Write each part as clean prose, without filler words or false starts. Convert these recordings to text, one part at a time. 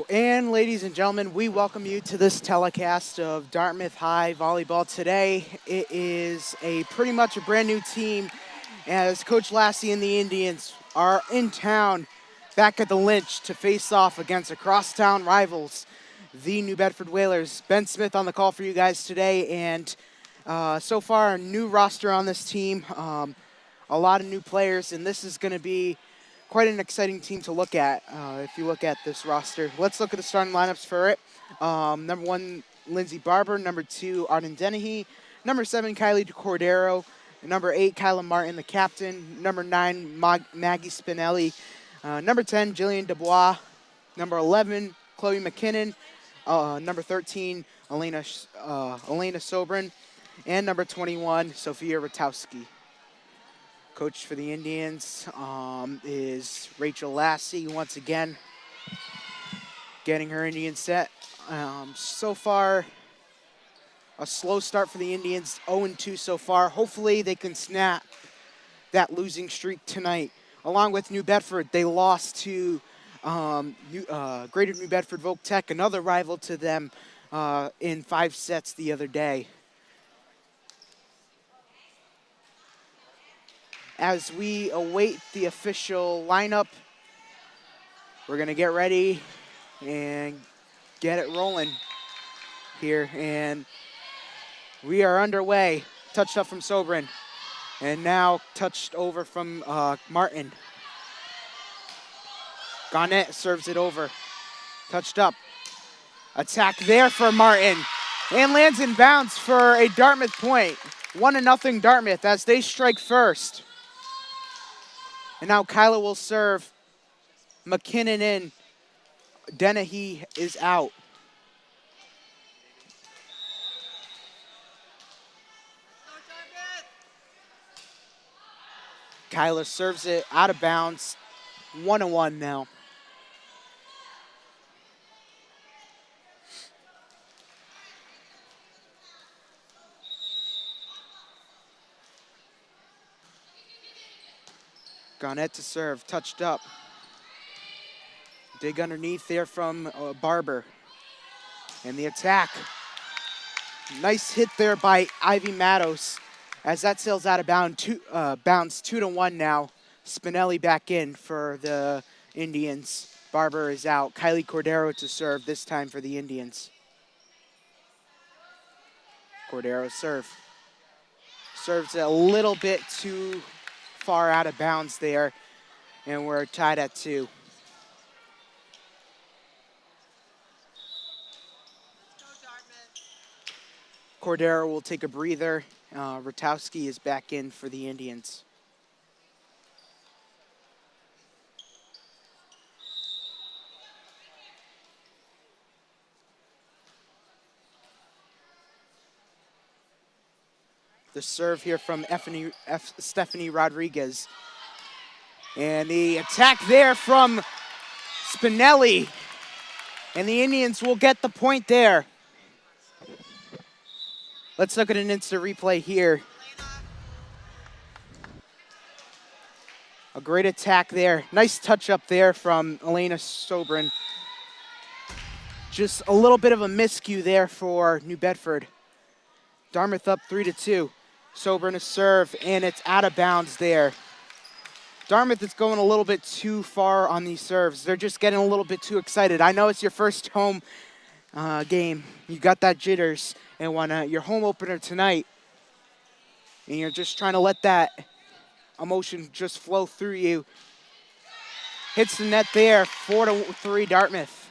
And ladies and gentlemen, we welcome you to this telecast of Dartmouth High Volleyball. Today, it is pretty much a brand new team as Coach Lassie and the Indians are in town back at the Lynch to face off against across-town rivals, the New Bedford Whalers. Ben Smith on the call for you guys today, and so far a new roster on this team, a lot of new players, and this is going to be quite an exciting team to look at if you look at this roster. Let's look at the starting lineups for it. Number 1, Lindsay Barber. Number 2, Arden Dennehy. Number 7, Kylie Cordero. Number 8, Kyla Martin, the captain. Number 9, Maggie Spinelli. Number 10, Jillian Dubois. Number 11, Chloe McKinnon. Number 13, Elena Sobrin. And number 21, Sophia Ratowski. Coach for the Indians is Rachel Lassie, once again, getting her Indian set. So far, a slow start for the Indians, 0-2 so far. Hopefully they can snap that losing streak tonight. Along with New Bedford, they lost to Greater New Bedford Voc Tech, another rival to them, in 5 sets the other day. As we await the official lineup, we're going to get ready and get it rolling here. And we are underway. Touched up from Sobrin. And now touched over from Martin. Garnett serves it over. Touched up. Attack there for Martin. And lands in bounds for a Dartmouth point. 1-0 Dartmouth as they strike first. And now Kyla will serve. McKinnon in. Dennehy is out. Kyla serves it out of bounds. 1-1 now. Garnett to serve, touched up. Dig underneath there from Barber. And the attack. Nice hit there by Ivy Matos as that sails out of bounds 2-1 now. Spinelli back in for the Indians. Barber is out. Kylie Cordero to serve, this time for the Indians. Cordero serve. Serves a little bit too far out of bounds there, and we're tied at 2. Cordero will take a breather. Ratowski is back in for the Indians. The serve here from Stephanie Rodriguez. And the attack there from Spinelli. And the Indians will get the point there. Let's look at an instant replay here. A great attack there. Nice touch up there from Elena Sobrin. Just a little bit of a miscue there for New Bedford. Dartmouth up 3-2. Sobrin a serve, and it's out of bounds there. Dartmouth is going a little bit too far on these serves. They're just getting a little bit too excited. I know it's your first home game. You got that jitters, and when your home opener tonight, and you're just trying to let that emotion just flow through you. Hits the net there, 4-3 Dartmouth.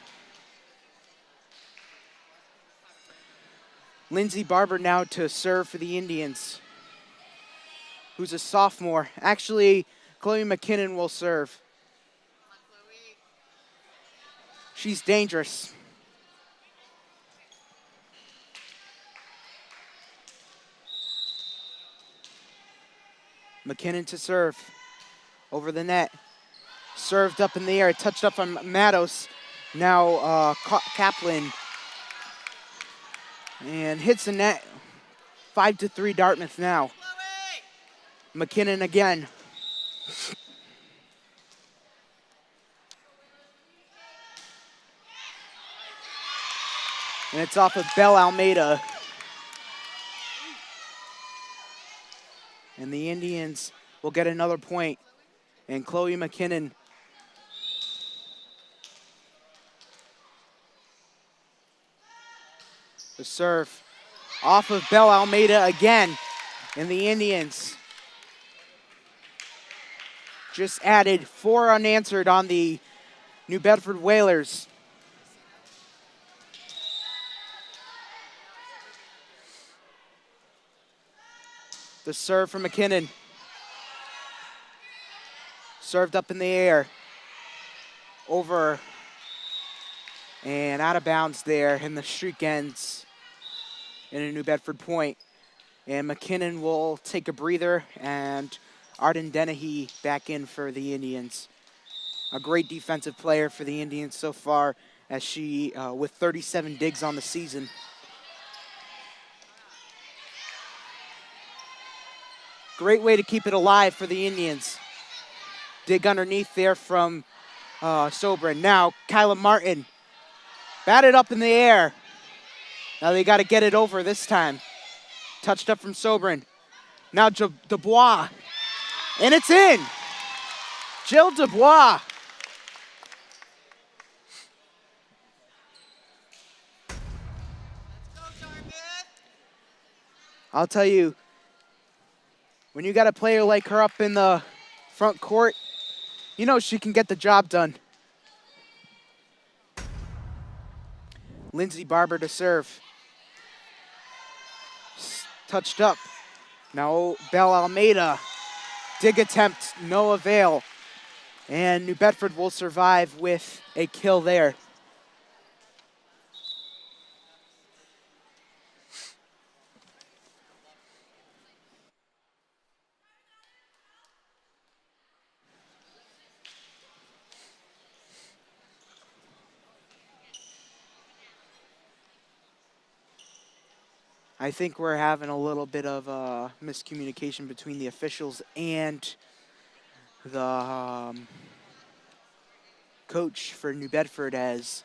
Lindsay Barber now to serve for the Indians, who's a sophomore. Actually, Chloe McKinnon will serve. She's dangerous. McKinnon to serve. Over the net. Served up in the air, touched up on Matos. Now Kaplan. And hits the net. 5-3 Dartmouth now. McKinnon again. And it's off of Belle Almeida. And the Indians will get another point. And Chloe McKinnon the serve off of Belle Almeida again. And the Indians just added 4 unanswered on the New Bedford Whalers. The serve from McKinnon. Served up in the air. Over and out of bounds there, and the streak ends in a New Bedford point. And McKinnon will take a breather, and Arden Dennehy back in for the Indians. A great defensive player for the Indians so far, as she with 37 digs on the season. Great way to keep it alive for the Indians. Dig underneath there from Sobrin. Now Kyla Martin batted up in the air. Now they got to get it over this time. Touched up from Sobrin. Now Dubois. And it's in. Jill Dubois. I'll tell you, when you got a player like her up in the front court, you know she can get the job done. Lindsay Barber to serve. Touched up. Now Belle Almeida. Dig attempt, no avail. And New Bedford will survive with a kill there. I think we're having a little bit of miscommunication between the officials and the coach for New Bedford, as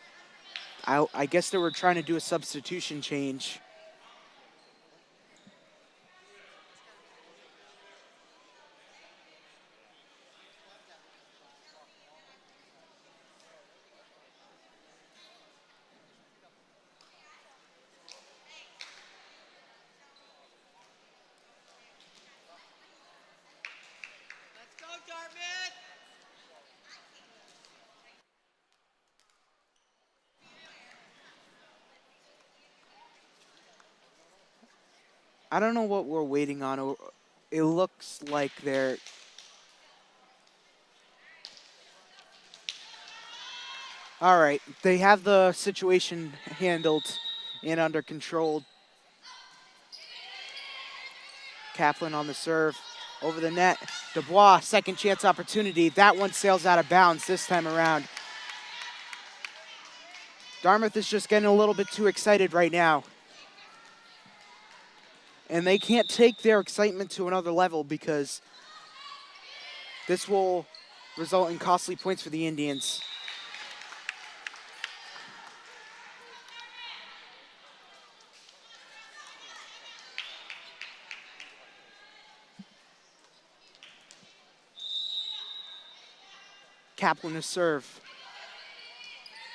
I guess they were trying to do a substitution change. I don't know what we're waiting on. It looks like they're... All right, they have the situation handled and under control. Kaplan on the serve, over the net. Dubois, second chance opportunity. That one sails out of bounds this time around. Dartmouth is just getting a little bit too excited right now. And they can't take their excitement to another level, because this will result in costly points for the Indians. Kaplan to serve.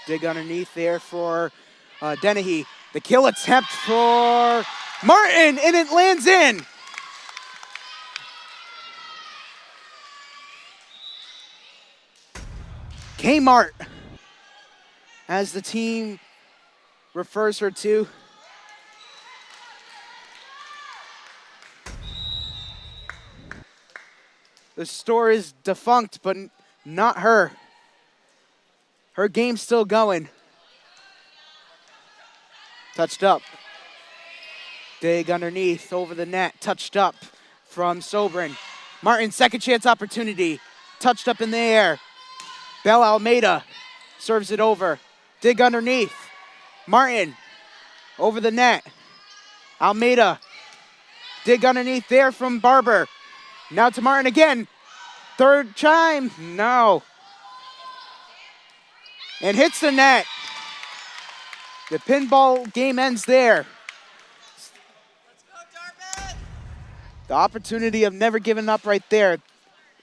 Dig underneath there for Dennehy. The kill attempt for Martin, and it lands in. Kmart, as the team refers her to. The store is defunct, but not her. Her game's still going. Touched up. Dig underneath, over the net, touched up from Sobrin. Martin, second chance opportunity. Touched up in the air. Belle Almeida serves it over. Dig underneath. Martin, over the net. Almeida, dig underneath there from Barber. Now to Martin again. Third chime, no. And hits the net. The pinball game ends there. The opportunity of never giving up right there.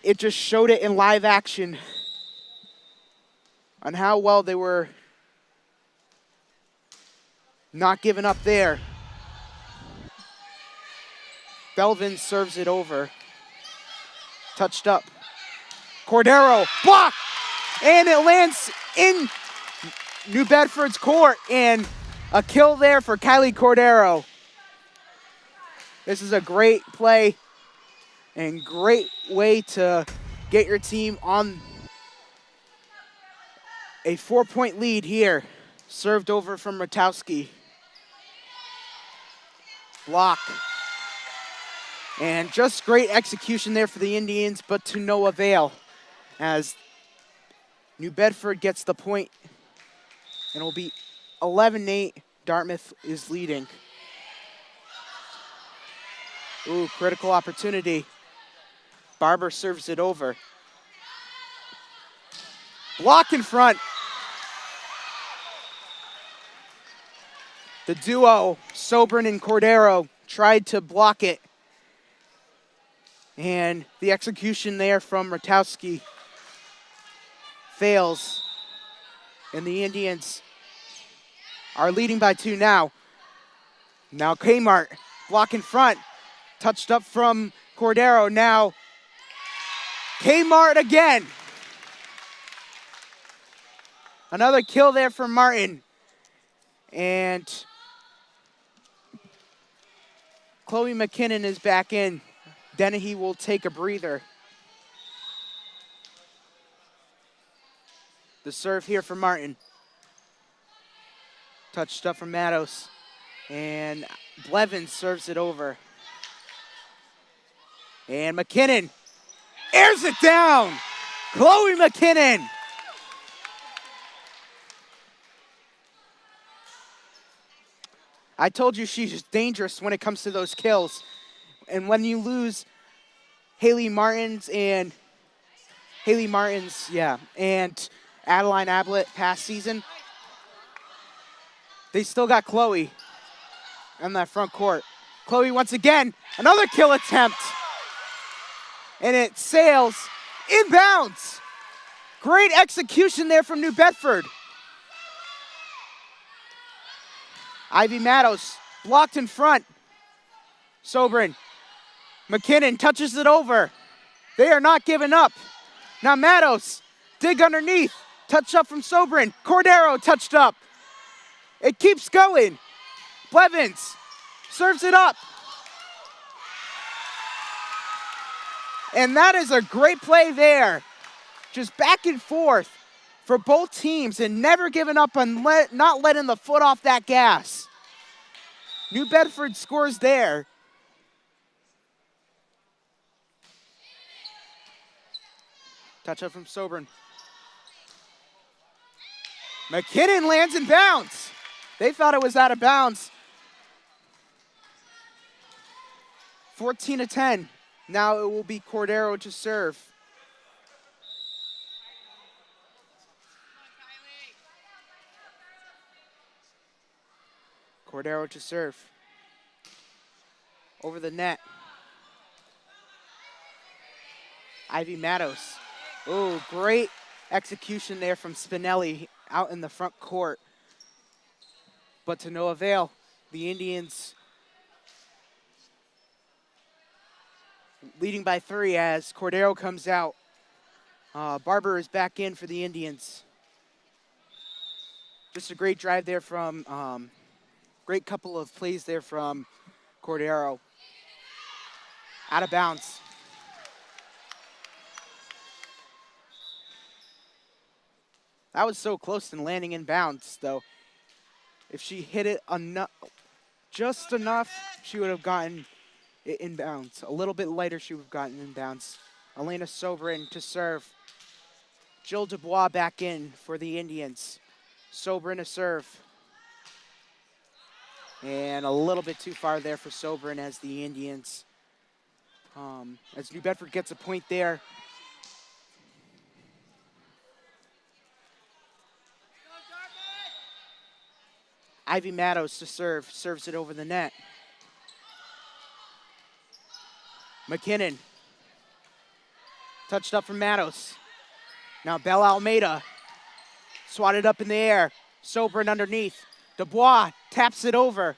It just showed it in live action on how well they were not giving up there. Belvin serves it over. Touched up. Cordero, block! And it lands in New Bedford's court, and a kill there for Kylie Cordero. This is a great play and great way to get your team on a 4-point lead here. Served over from Ratowski. Block. And just great execution there for the Indians, but to no avail as New Bedford gets the point, and it will be 11-8. Dartmouth is leading. Ooh, critical opportunity. Barber serves it over. Block in front. The duo, Sobran and Cordero, tried to block it. And the execution there from Ratowski fails. And the Indians are leading by 2 now. Now Kmart, block in front. Touched up from Cordero. Now Kmart again. Another kill there from Martin. And Chloe McKinnon is back in. Dennehy will take a breather. The serve here for Martin. Touched up from Matos. And Blevins serves it over. And McKinnon airs it down. Chloe McKinnon. I told you she's dangerous when it comes to those kills. And when you lose Haley Martins, and Adeline Ablett past season, they still got Chloe on that front court. Chloe once again, another kill attempt. And it sails inbounds. Great execution there from New Bedford. Ivy Matos blocked in front. Sobran. McKinnon touches it over. They are not giving up. Now Matos, dig underneath. Touch up from Sobran. Cordero touched up. It keeps going. Blevins serves it up. And that is a great play there. Just back and forth for both teams and never giving up and not letting the foot off that gas. New Bedford scores there. Touch up from Sobran. McKinnon lands in bounds. They thought it was out of bounds. 14-10. Now it will be Cordero to serve. Cordero to serve. Over the net. Ivy Matos. Oh, great execution there from Spinelli out in the front court. But to no avail. The Indians leading by 3 as Cordero comes out. Barber is back in for the Indians. Just a great drive there from, great couple of plays there from Cordero. Out of bounds. That was so close to landing in bounds, though. If she hit it just enough, she would have gotten it in bounds. A little bit lighter, she would have gotten in bounds. Elena Sobran to serve. Jill Dubois back in for the Indians. Sobran to serve. And a little bit too far there for Sobran as the Indians. As New Bedford gets a point there. Ivy Matos to serve. Serves it over the net. McKinnon. Touched up from Matos. Now Bella Almeida. Swatted up in the air. Sobrin underneath. Dubois taps it over.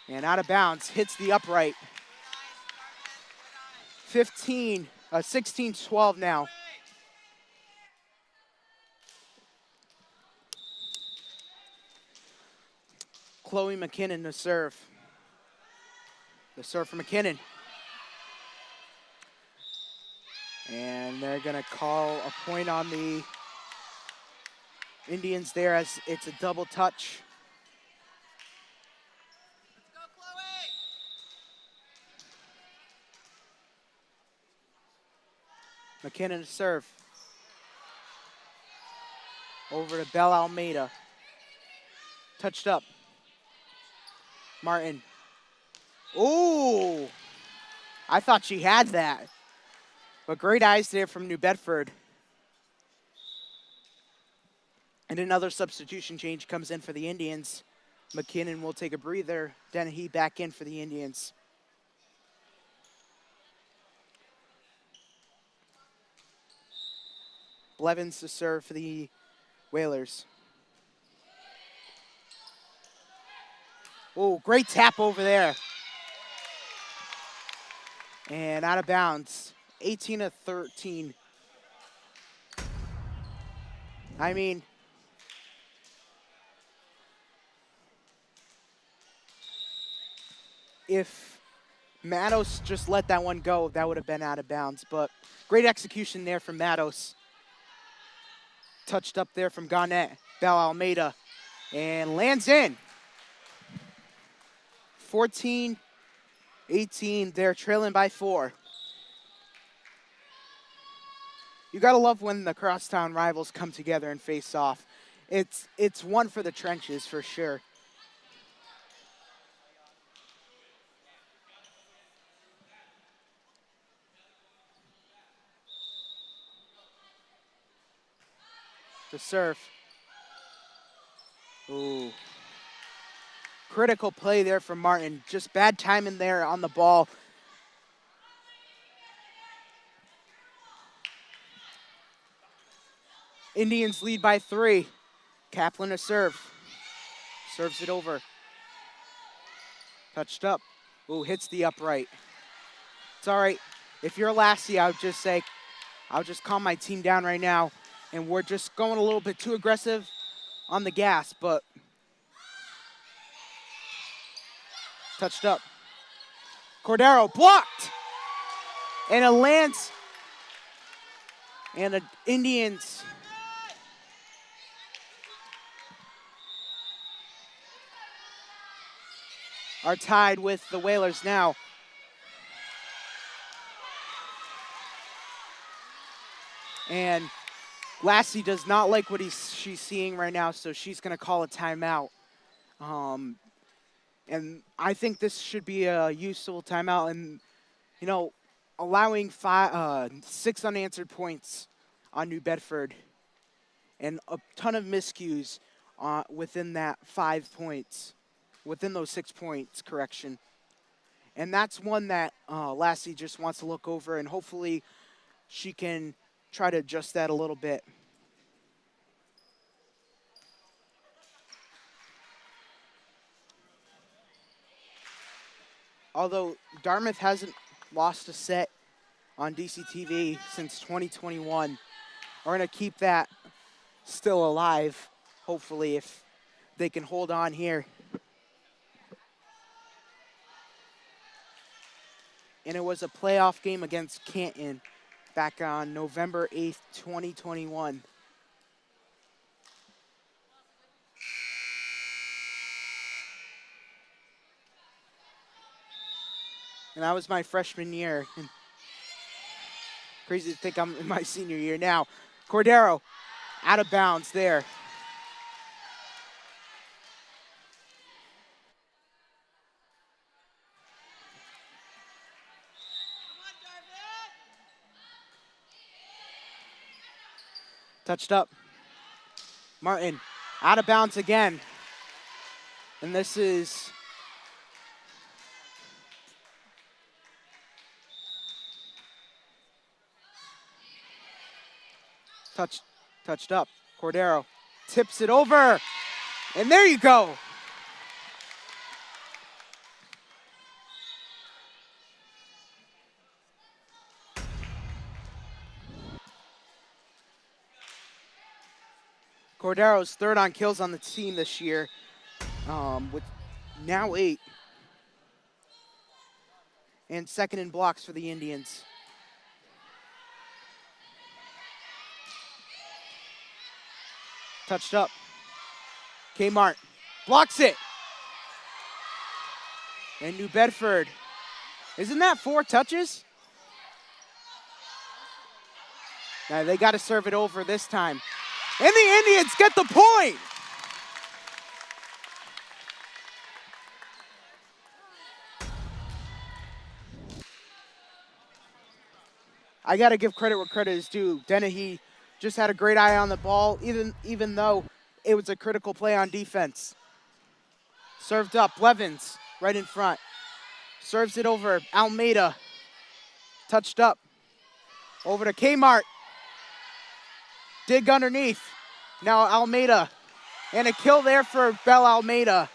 And out of bounds. Hits the upright. 16-12 now. Chloe McKinnon to serve. The serve for McKinnon. And they're going to call a point on the Indians there as it's a double touch. McKinnon to serve. Over to Bella Almeida. Touched up. Martin. Ooh! I thought she had that. But great eyes there from New Bedford. And another substitution change comes in for the Indians. McKinnon will take a breather. Dennehy back in for the Indians. Blevins to serve for the Whalers. Oh, great tap over there. And out of bounds. 18-13. I mean, if Matos just let that one go, that would have been out of bounds. But great execution there from Matos. Touched up there from Garnett. Bella Almeida. And lands in. 14-18. They're trailing by 4. You gotta love when the crosstown rivals come together and face off. It's one for the trenches for sure. The serve. Ooh. Critical play there from Martin. Just bad timing there on the ball. Indians lead by 3. Kaplan to serve. Serves it over. Touched up. Ooh, hits the upright. It's all right. If you're Lassie, I would just say, I'll just calm my team down right now. And we're just going a little bit too aggressive on the gas, but touched up. Cordero blocked. And it lands. And the Indians are tied with the Whalers now. And Lassie does not like what she's seeing right now, so she's going to call a timeout. And I think this should be a useful timeout. And, you know, allowing 6 unanswered points on New Bedford and a ton of miscues within that 5 points, within those 6 points, correction. And that's one that Lassie just wants to look over, and hopefully she can try to adjust that a little bit. Although Dartmouth hasn't lost a set on DCTV since 2021. We're going to keep that still alive, hopefully, if they can hold on here. And it was a playoff game against Canton back on November 8th, 2021. And that was my freshman year. Crazy to think I'm in my senior year now. Cordero out of bounds there. Touched up. Martin Out of bounds again. And this is touched up. Cordero tips it over. And there you go. Cordero's third on kills on the team this year, with now 8. And second in blocks for the Indians. Touched up. Kmart blocks it. And New Bedford. Isn't that 4 touches? Now they got to serve it over this time. And the Indians get the point. I got to give credit where credit is due. Dennehy just had a great eye on the ball, even though it was a critical play on defense. Served up, Blevins right in front. Serves it over, Almeida. Touched up. Over to Kmart. Dig underneath. Now Almeida. And a kill there for Bell Almeida.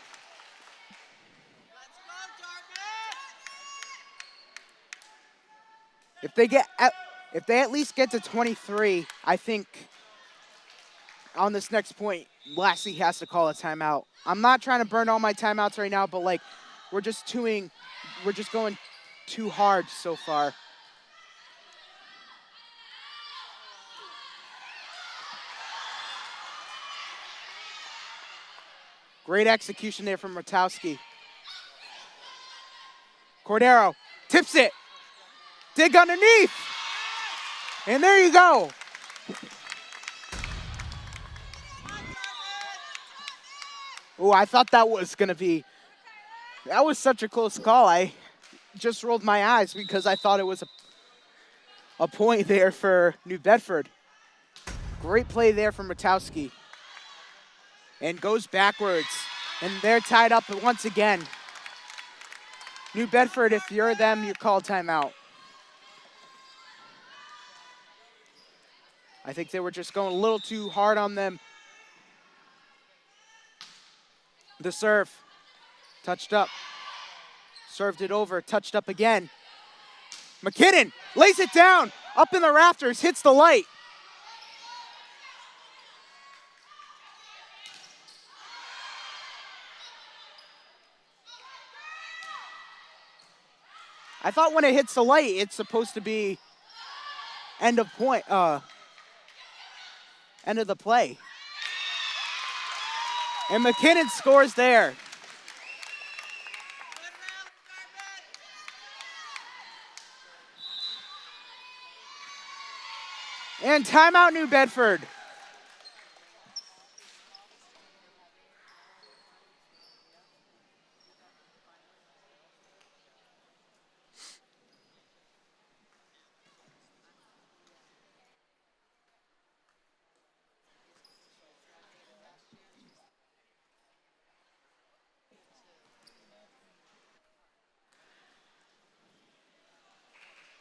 If they at least get to 23, I think on this next point, Lassie has to call a timeout. I'm not trying to burn all my timeouts right now, but like we're just going too hard so far. Great execution there from Ratowski. Cordero tips it. Dig underneath. And there you go. Oh, I thought that was such a close call. I just rolled my eyes because I thought it was a point there for New Bedford. Great play there from Ratowski. And goes backwards. And they're tied up once again. New Bedford, if you're them, you call timeout. I think they were just going a little too hard on them. The serve. Touched up. Served it over. Touched up again. McKinnon lays it down. Up in the rafters. Hits the light. I thought when it hits the light, it's supposed to be end of the play. And McKinnon scores there. And timeout, New Bedford.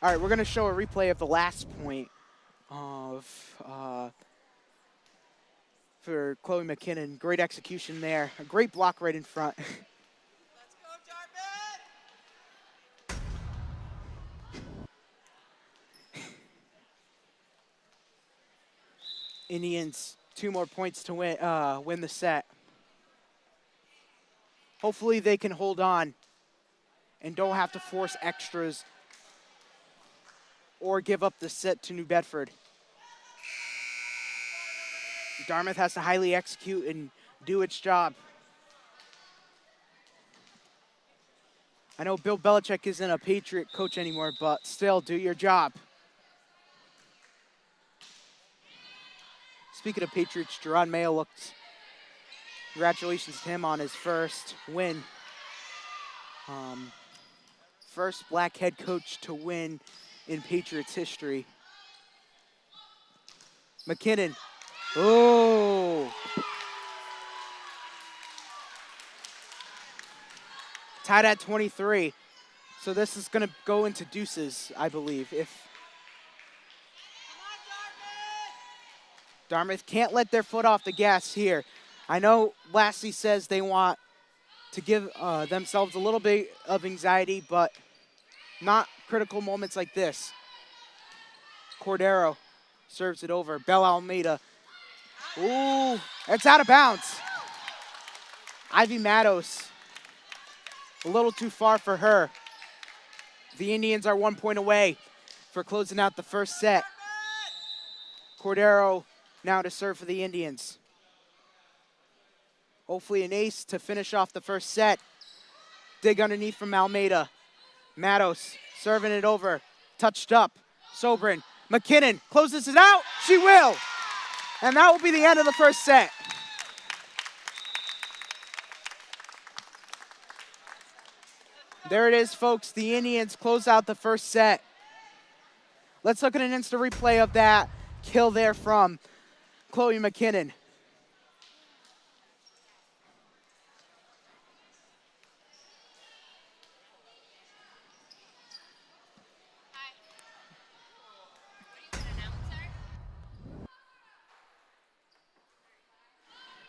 All right, we're going to show a replay of the last point for Chloe McKinnon. Great execution there. A great block right in front. Let's go, Dartmouth! Indians, 2 more points to win the set. Hopefully they can hold on and don't have to force extras or give up the set to New Bedford. Dartmouth has to highly execute and do its job. I know Bill Belichick isn't a Patriot coach anymore, but still, do your job. Speaking of Patriots, Jerron Mayo looked. Congratulations to him on his first win. First black head coach to win in Patriots history. McKinnon. Oh. Tied at 23. So this is going to go into deuces, I believe. If Dartmouth can't let their foot off the gas here. I know Lassie says they want to give themselves a little bit of anxiety, but not critical moments like this. Cordero serves it over. Bella Almeida. Ooh, it's out of bounds. Ivy Matos, a little too far for her. The Indians are 1 point away for closing out the first set. Cordero now to serve for the Indians. Hopefully an ace to finish off the first set. Dig underneath from Almeida. Matos serving it over. Touched up. Sobrin. McKinnon closes it out. She will. And that will be the end of the first set. There it is, folks. The Indians close out the first set. Let's look at an instant replay of that kill there from Chloe McKinnon.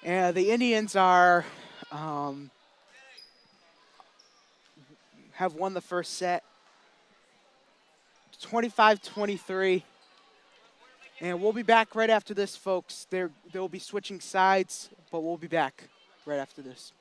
And the Indians are have won the first set, 25-23. And we'll be back right after this, folks. They'll be switching sides, but we'll be back right after this.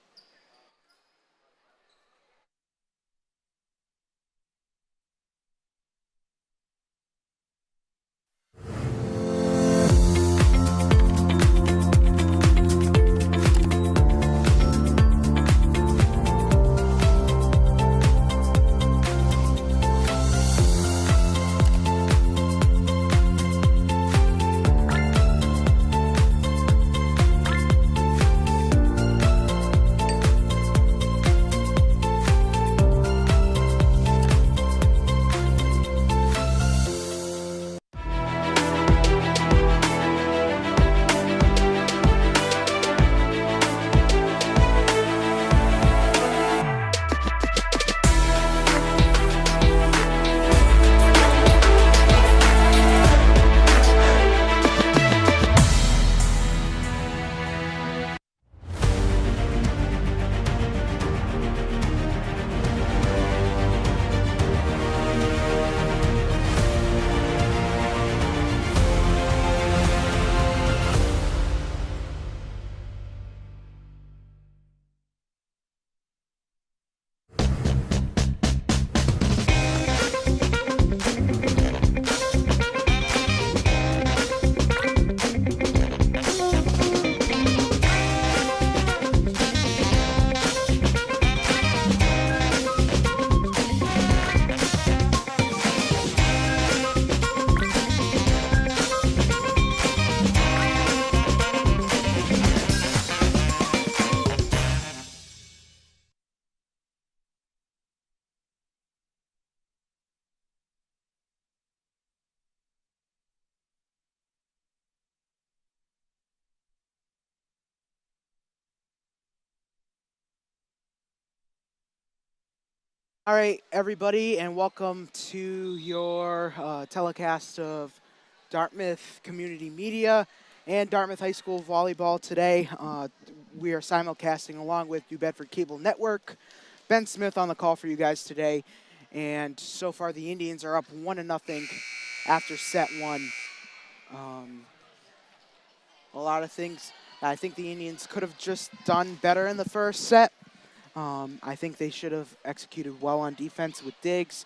All right, everybody, and welcome to your telecast of Dartmouth Community Media and Dartmouth High School Volleyball today. We are simulcasting along with New Bedford Cable Network. Ben Smith on the call for you guys today. And so far, the Indians are up 1-0 after set one. A lot of things I think the Indians could have just done better in the first set. I think they should have executed well on defense with digs.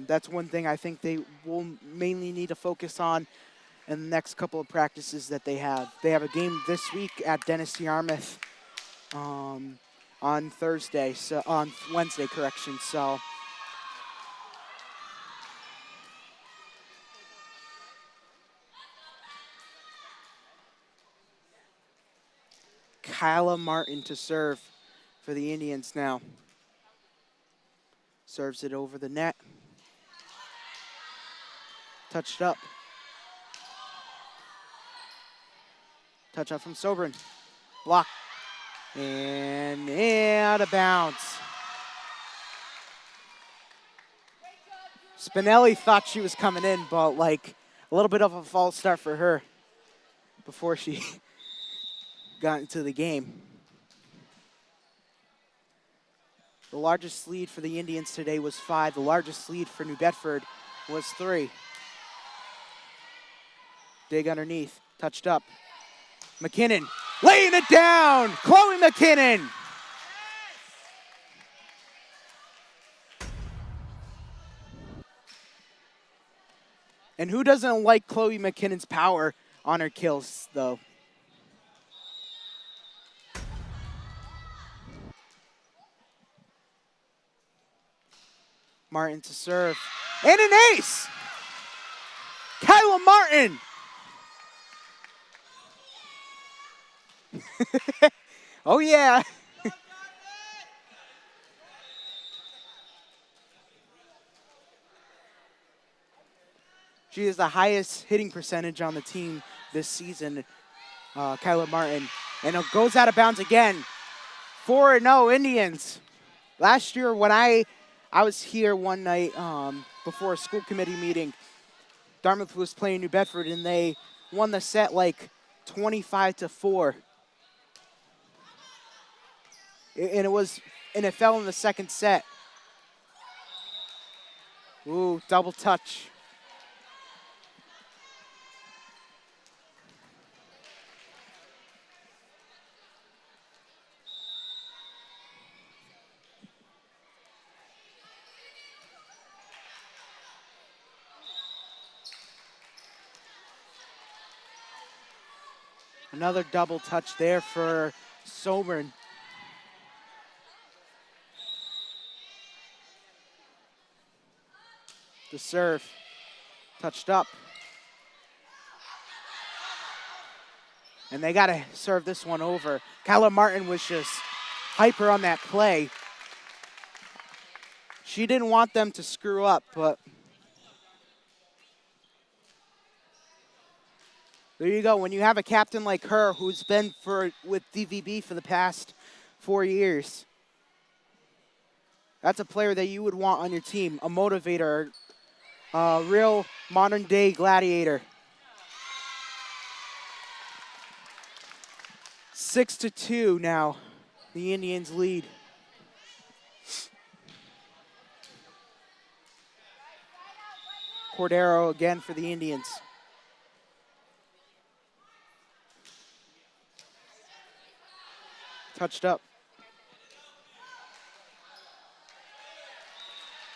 That's one thing I think they will mainly need to focus on in the next couple of practices that they have. They have a game this week at Dennis Yarmouth on Thursday, so on Wednesday, correction. So Kyla Martin to serve for the Indians now. Serves it over the net. Touched up. Touch up from Sobrin. Block. And out of bounds. Spinelli thought she was coming in, but like a little bit of a false start for her before she got into the game. The largest lead for the Indians today was 5. The largest lead for New Bedford was 3. Dig underneath, touched up. McKinnon laying it down. Chloe McKinnon. And who doesn't like Chloe McKinnon's power on her kills, though? Martin to serve. And an ace! Kyla Martin! Oh, yeah. She is the highest hitting percentage on the team this season, Kyla Martin. And it goes out of bounds again. 4-0 Indians. Last year when I was here one night before a school committee meeting, Dartmouth was playing New Bedford, and they won the set like 25-4. And it fell in the second set. Ooh, double touch. Another double touch there for Sobern. The serve, touched up. And they got to serve this one over. Kyla Martin was just hyper on that play. She didn't want them to screw up, but there you go. When you have a captain like her who's been with DVB for the past 4 years, that's a player that you would want on your team, a motivator, a real modern-day gladiator. 6-2 now, the Indians lead. Cordero again for the Indians. Touched up.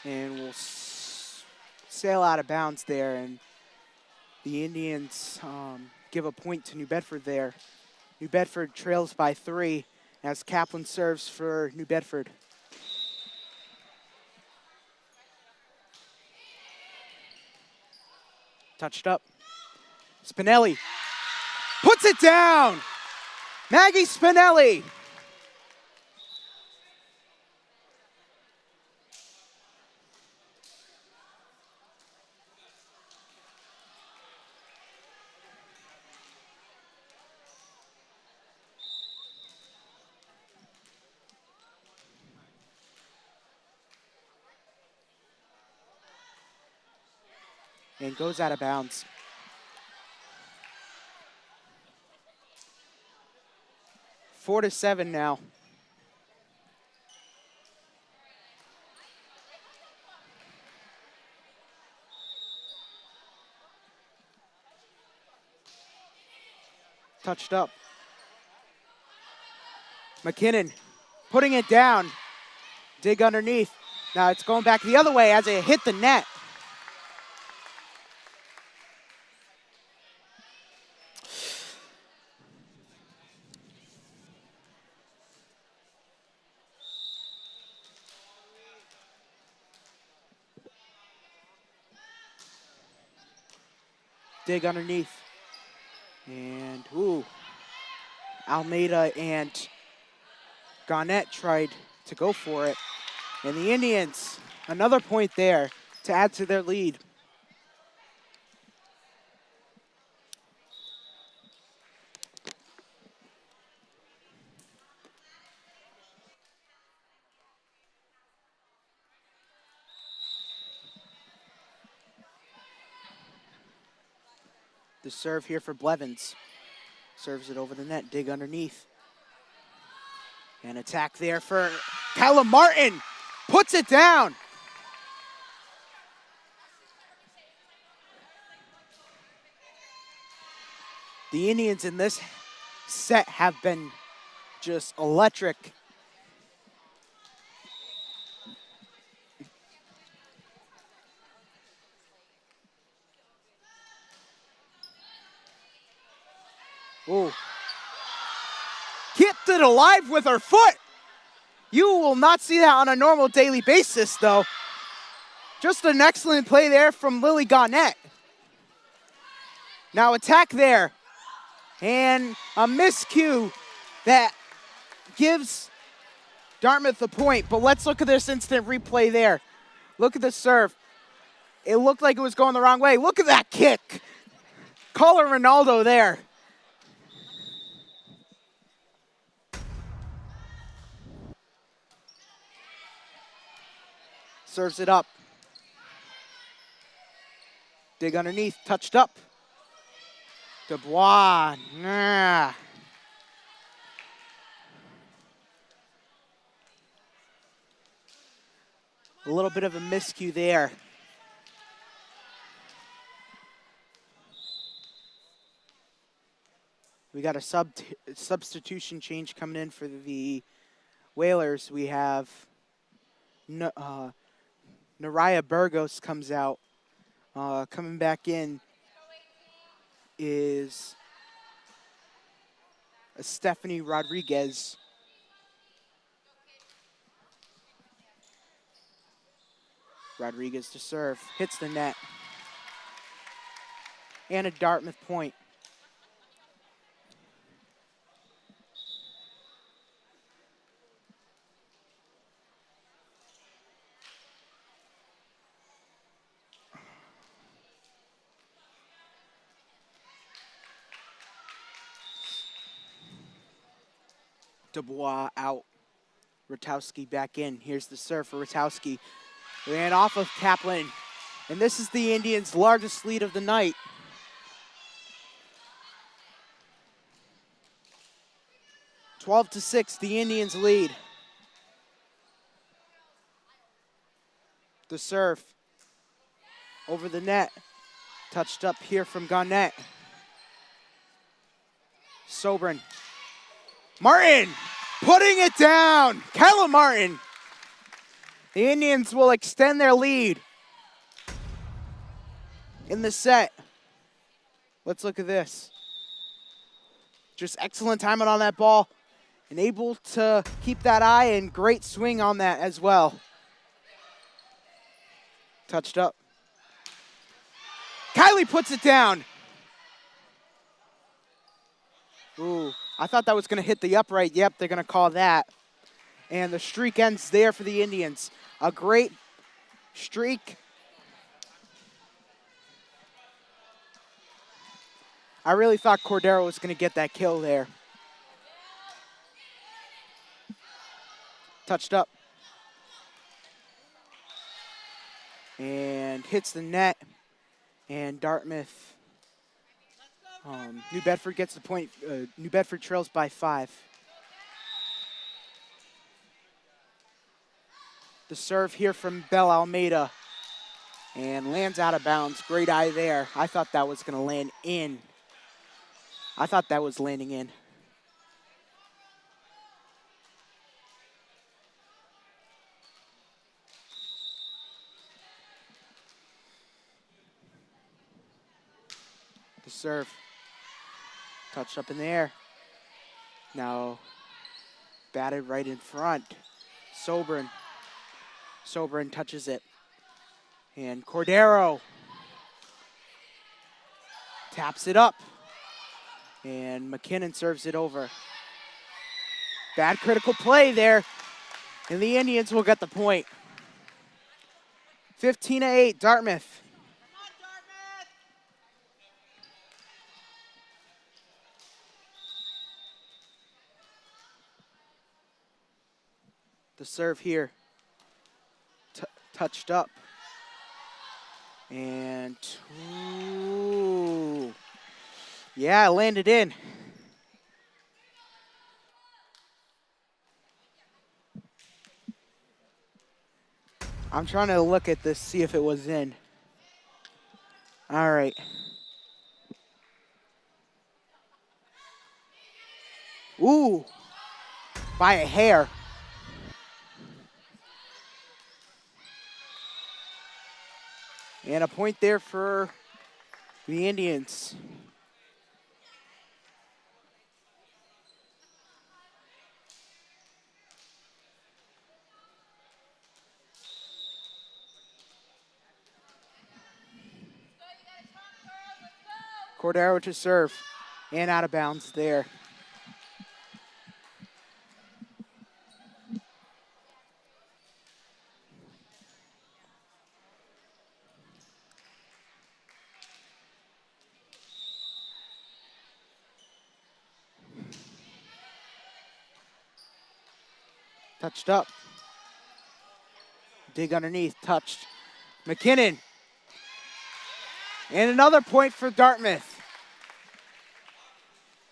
And we'll sail out of bounds there, and the Indians give a point to New Bedford there. New Bedford trails by 3 as Kaplan serves for New Bedford. Touched up. Spinelli puts it down. Maggie Spinelli. And goes out of bounds. Four to 7 now. Touched up. McKinnon putting it down. Dig underneath. Now it's going back the other way as it hit the net. Dig underneath. And, ooh. Almeida and Garnett tried to go for it. And the Indians, another point there to add to their lead. The serve here for Blevins. Serves it over the net, dig underneath. And attack there for Kyla Martin. Puts it down. The Indians in this set have been just electric. Ooh. Kept it alive with her foot. You will not see that on a normal daily basis, though. Just an excellent play there from Lily Garnett. Now attack there. And a miscue that gives Dartmouth the point. But let's look at this instant replay there. Look at the serve. It looked like it was going the wrong way. Look at that kick. Call her Ronaldo there. Serves it up. Dig underneath, touched up. Dubois, nah. A little bit of a miscue there. We got a substitution change coming in for the Whalers. We have Naraya Burgos comes out. Coming back in is Stephanie Rodriguez. Rodriguez to serve, hits the net. And a Dartmouth point. Dubois out. Ratowski back in. Here's the serve for Ratowski. Ran off of Kaplan. And this is the Indians' largest lead of the night. (12-6), the Indians lead. The serve over the net. Touched up here from Garnett. Sobrin. Martin putting it down. Kyla Martin. The Indians will extend their lead in the set. Let's look at this. Just excellent timing on that ball. And able to keep that eye and great swing on that as well. Touched up. Kylie puts it down. Ooh, I thought that was going to hit the upright. Yep, they're going to call that. And the streak ends there for the Indians. A great streak. I really thought Cordero was going to get that kill there. Touched up. And hits the net. And Dartmouth. New Bedford gets the point. New Bedford trails by 5. The serve here from Belle Almeida. And lands out of bounds. Great eye there. I thought that was going to land in. I thought that was landing in. The serve. Touched up in the air. Now batted right in front. Sobrin. Sobrin touches it. And Cordero taps it up. And McKinnon serves it over. Bad critical play there. And the Indians will get the point. 15-8, Dartmouth. The serve here. Touched up. And ooh. Yeah, it landed in. I'm trying to look at this, see if it was in. All right. Ooh, by a hair. And a point there for the Indians. Cordero to serve. And out of bounds there. Touched up. Dig underneath, touched. McKinnon. And another point for Dartmouth.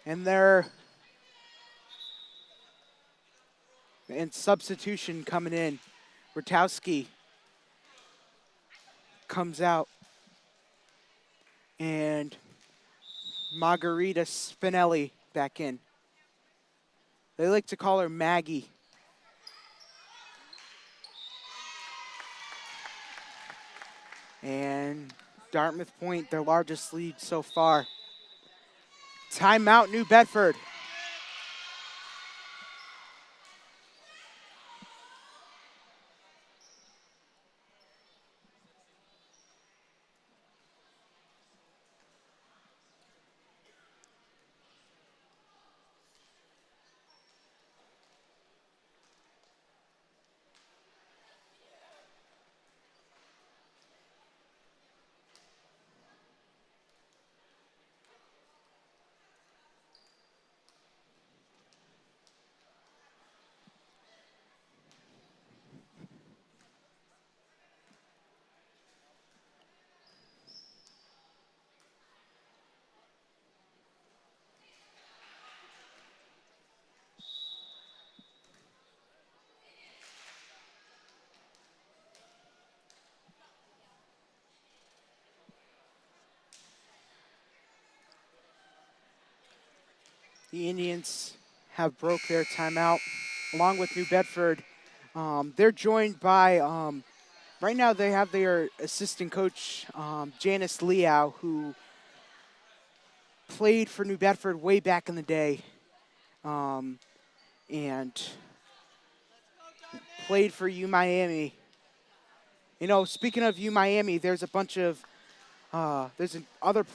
And substitution coming in. Rutowski comes out. And Margarita Spinelli back in. They like to call her Maggie. And Dartmouth point, their largest lead so far. Timeout, New Bedford. The Indians have broke their timeout along with New Bedford. They're joined by, right now they have their assistant coach, Janice Liao, who played for New Bedford way back in the day and played for U Miami. You know, speaking of U Miami, there's a bunch of,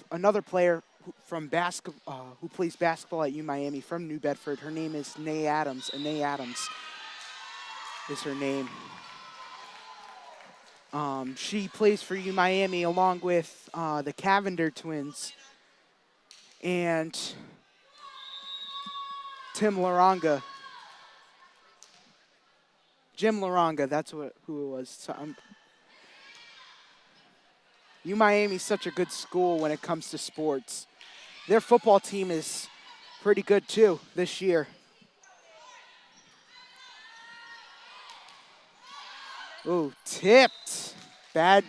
another player from who plays basketball at U Miami from New Bedford. Her name is Nay Adams, and Nay Adams is her name. She plays for U Miami along with the Cavender twins and Jim Laranga, that's who it was. So, U Miami's such a good school when it comes to sports. Their football team is pretty good too this year. Ooh, tipped. Bad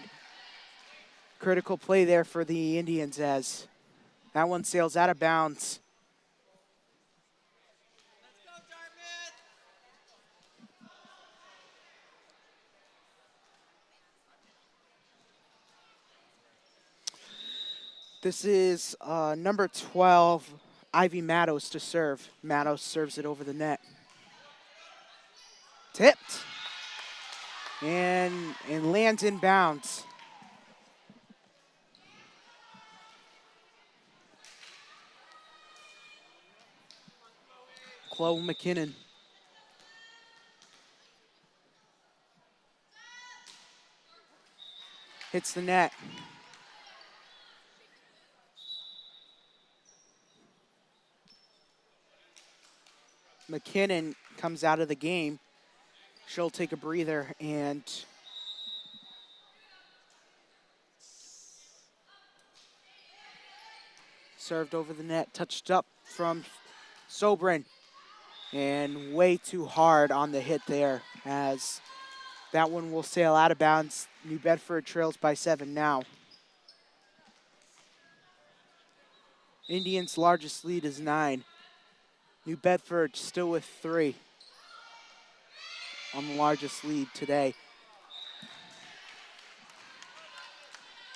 critical play there for the Indians as that one sails out of bounds. This is number 12, Ivy Mattos to serve. Mattos serves it over the net. Tipped. And lands in bounds. Chloe McKinnon. Hits the net. McKinnon comes out of the game. She'll take a breather and Served over the net, touched up from Sobrin. And way too hard on the hit there, as that one will sail out of bounds. New Bedford trails by 7 now. Indians' largest lead is 9. New Bedford still with 3 on the largest lead today.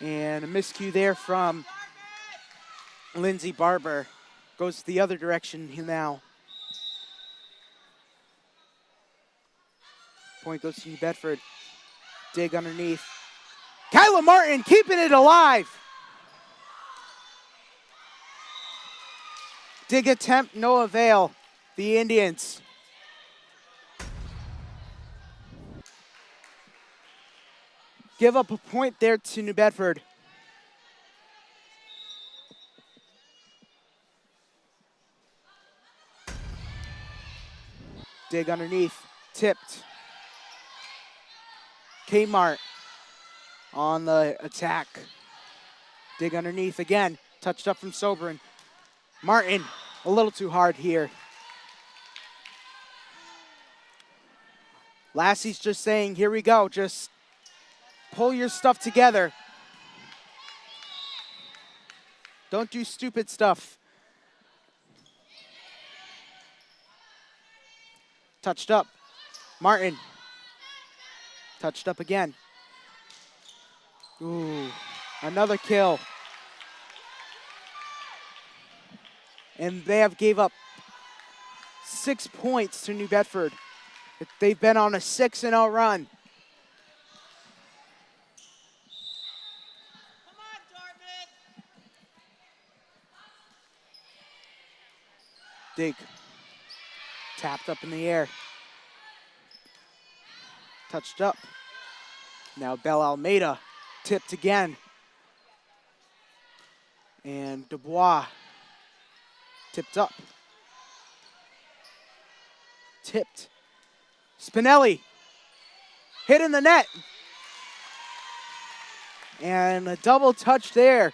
And a miscue there from Lindsay Barber. Goes the other direction now. Point goes to New Bedford. Dig underneath. Kyla Martin keeping it alive. Dig attempt, no avail. The Indians. Give up a point there to New Bedford. Dig underneath, tipped. Kmart on the attack. Dig underneath again, touched up from Sobrin. Martin, a little too hard here. Lassie's just saying, here we go, just pull your stuff together. Don't do stupid stuff. Touched up. Martin. Touched up again. Ooh, another kill. And they have gave up 6 points to New Bedford. They've been on a 6-0 run. Come on, Dartmouth. Dig. Tapped up in the air. Touched up. Now Belle Almeida tipped again. And Dubois tipped up. Tipped. Spinelli hit in the net. And a double touch there.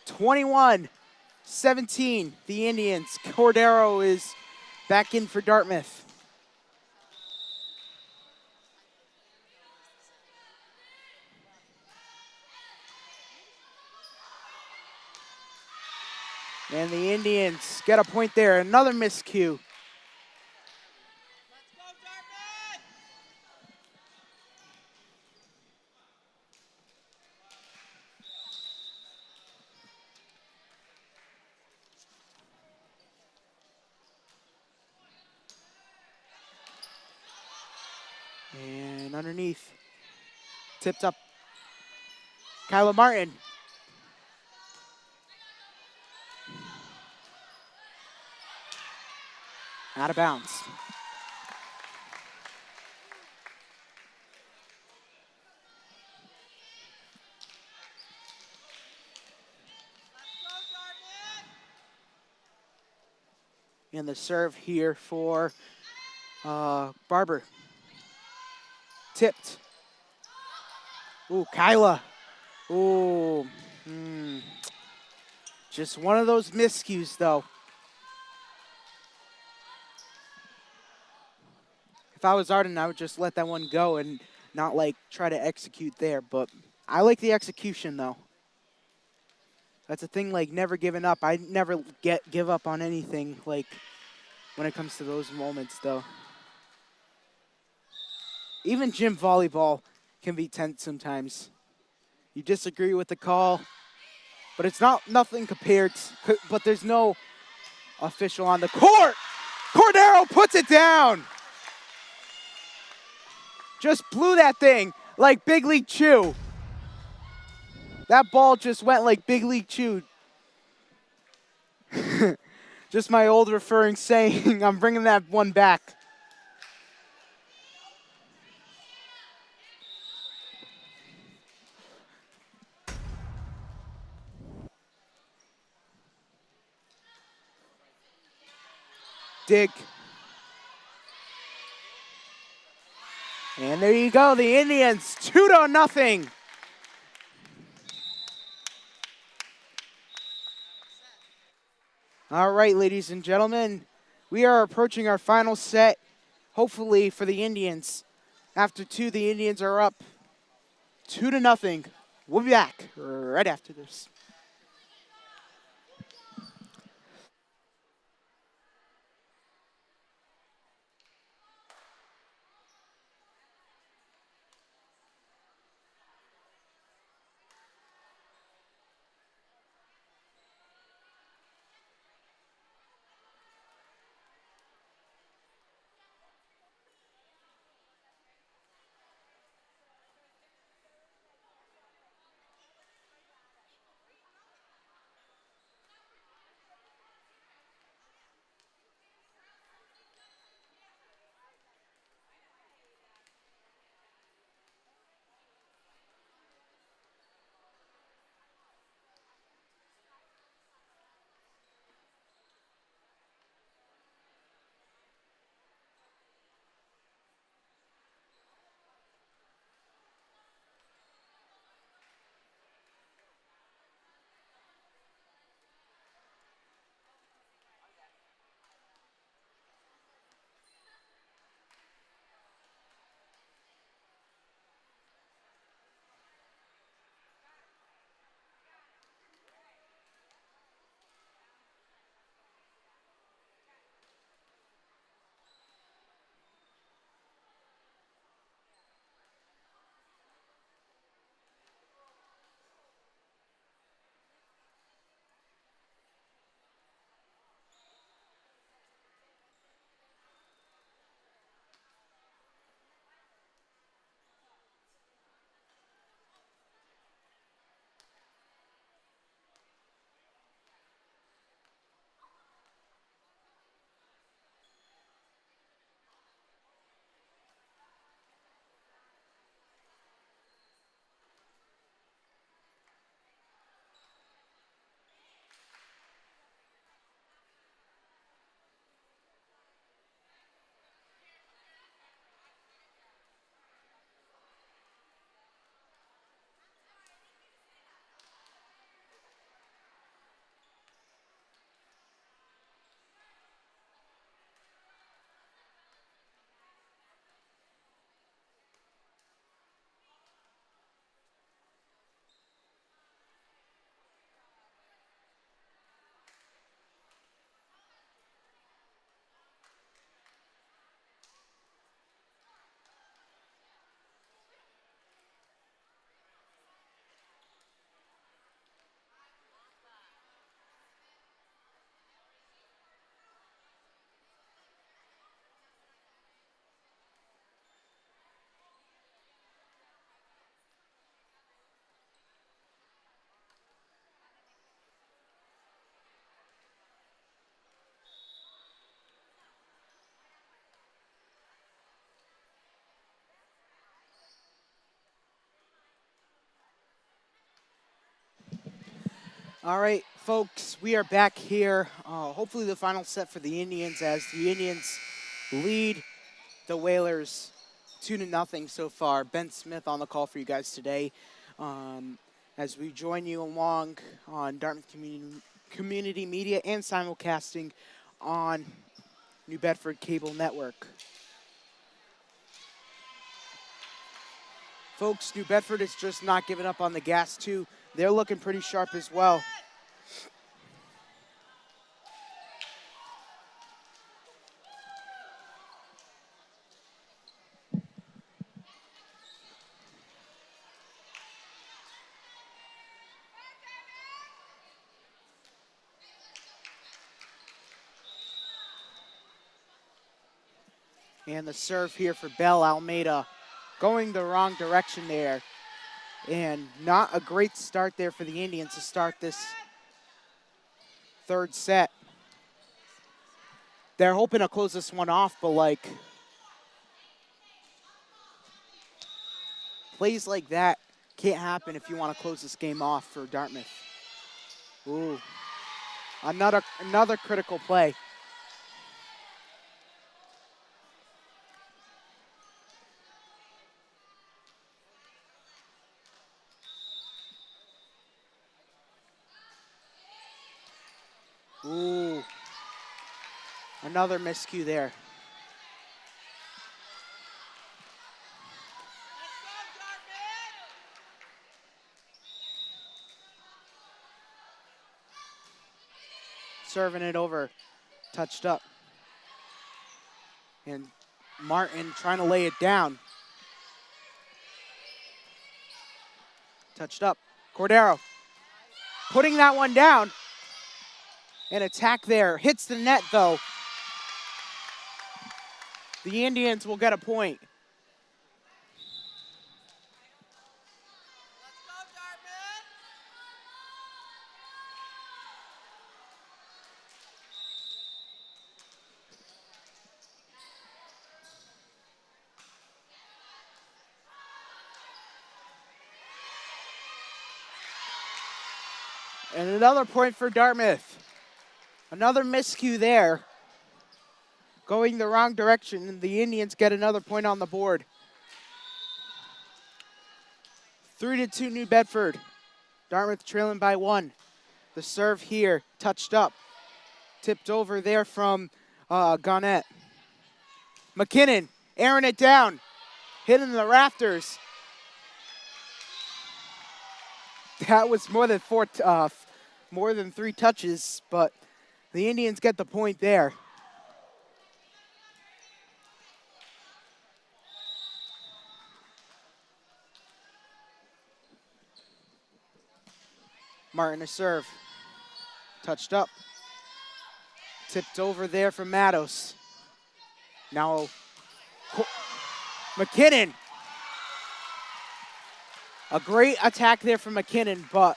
21-17, the Indians. Cordero is back in for Dartmouth. And the Indians get a point there. Another miscue. Let's go, Dartmouth. And underneath. Tipped up. Kyla Martin. Out of bounds. Let's go, Dartmouth. And the serve here for Barber. Tipped. Ooh, Kyla. Ooh. Just one of those miscues, though. If I was Arden, I would just let that one go and not, like, try to execute there. But I like the execution, though. That's a thing, like, never giving up. I never give up on anything, like, when it comes to those moments, though. Even gym volleyball can be tense sometimes. You disagree with the call, but it's nothing compared to, but there's no official on the court. Cordero puts it down. Just blew that thing like Big League Chew. That ball just went like Big League Chew. Just my old referring saying, I'm bringing that one back. Dig. And there you go, the Indians, 2-0. All right, ladies and gentlemen, we are approaching our final set, hopefully for the Indians. After two, the Indians are up 2-0. We'll be back right after this. All right, folks, we are back here. Hopefully, the final set for the Indians as the Indians lead the Whalers 2-0 so far. Ben Smith on the call for you guys today as we join you along on Dartmouth Community Media and simulcasting on New Bedford Cable Network. Folks, New Bedford is just not giving up on the gas, too. They're looking pretty sharp as well. And the serve here for Bell Almeida going the wrong direction there. And not a great start there for the Indians to start this third set. They're hoping to close this one off, but like plays like that can't happen if you want to close this game off for Dartmouth. Ooh, another critical play. Ooh, Another miscue there. Let's go, Dartmouth! Serving it over. Touched up. And Martin trying to lay it down. Touched up. Cordero putting that one down. An attack there. Hits the net, though. The Indians will get a point. Let's go, Dartmouth! And another point for Dartmouth. Another miscue there. Going the wrong direction, and the Indians get another point on the board. 3-2 New Bedford. Dartmouth trailing by 1. The serve here, touched up. Tipped over there from Garnett. McKinnon airing it down. Hitting the rafters. That was more than 3 touches, but the Indians get the point there. Martin a serve. Touched up. Tipped over there from Matos. Now McKinnon. A great attack there from McKinnon, but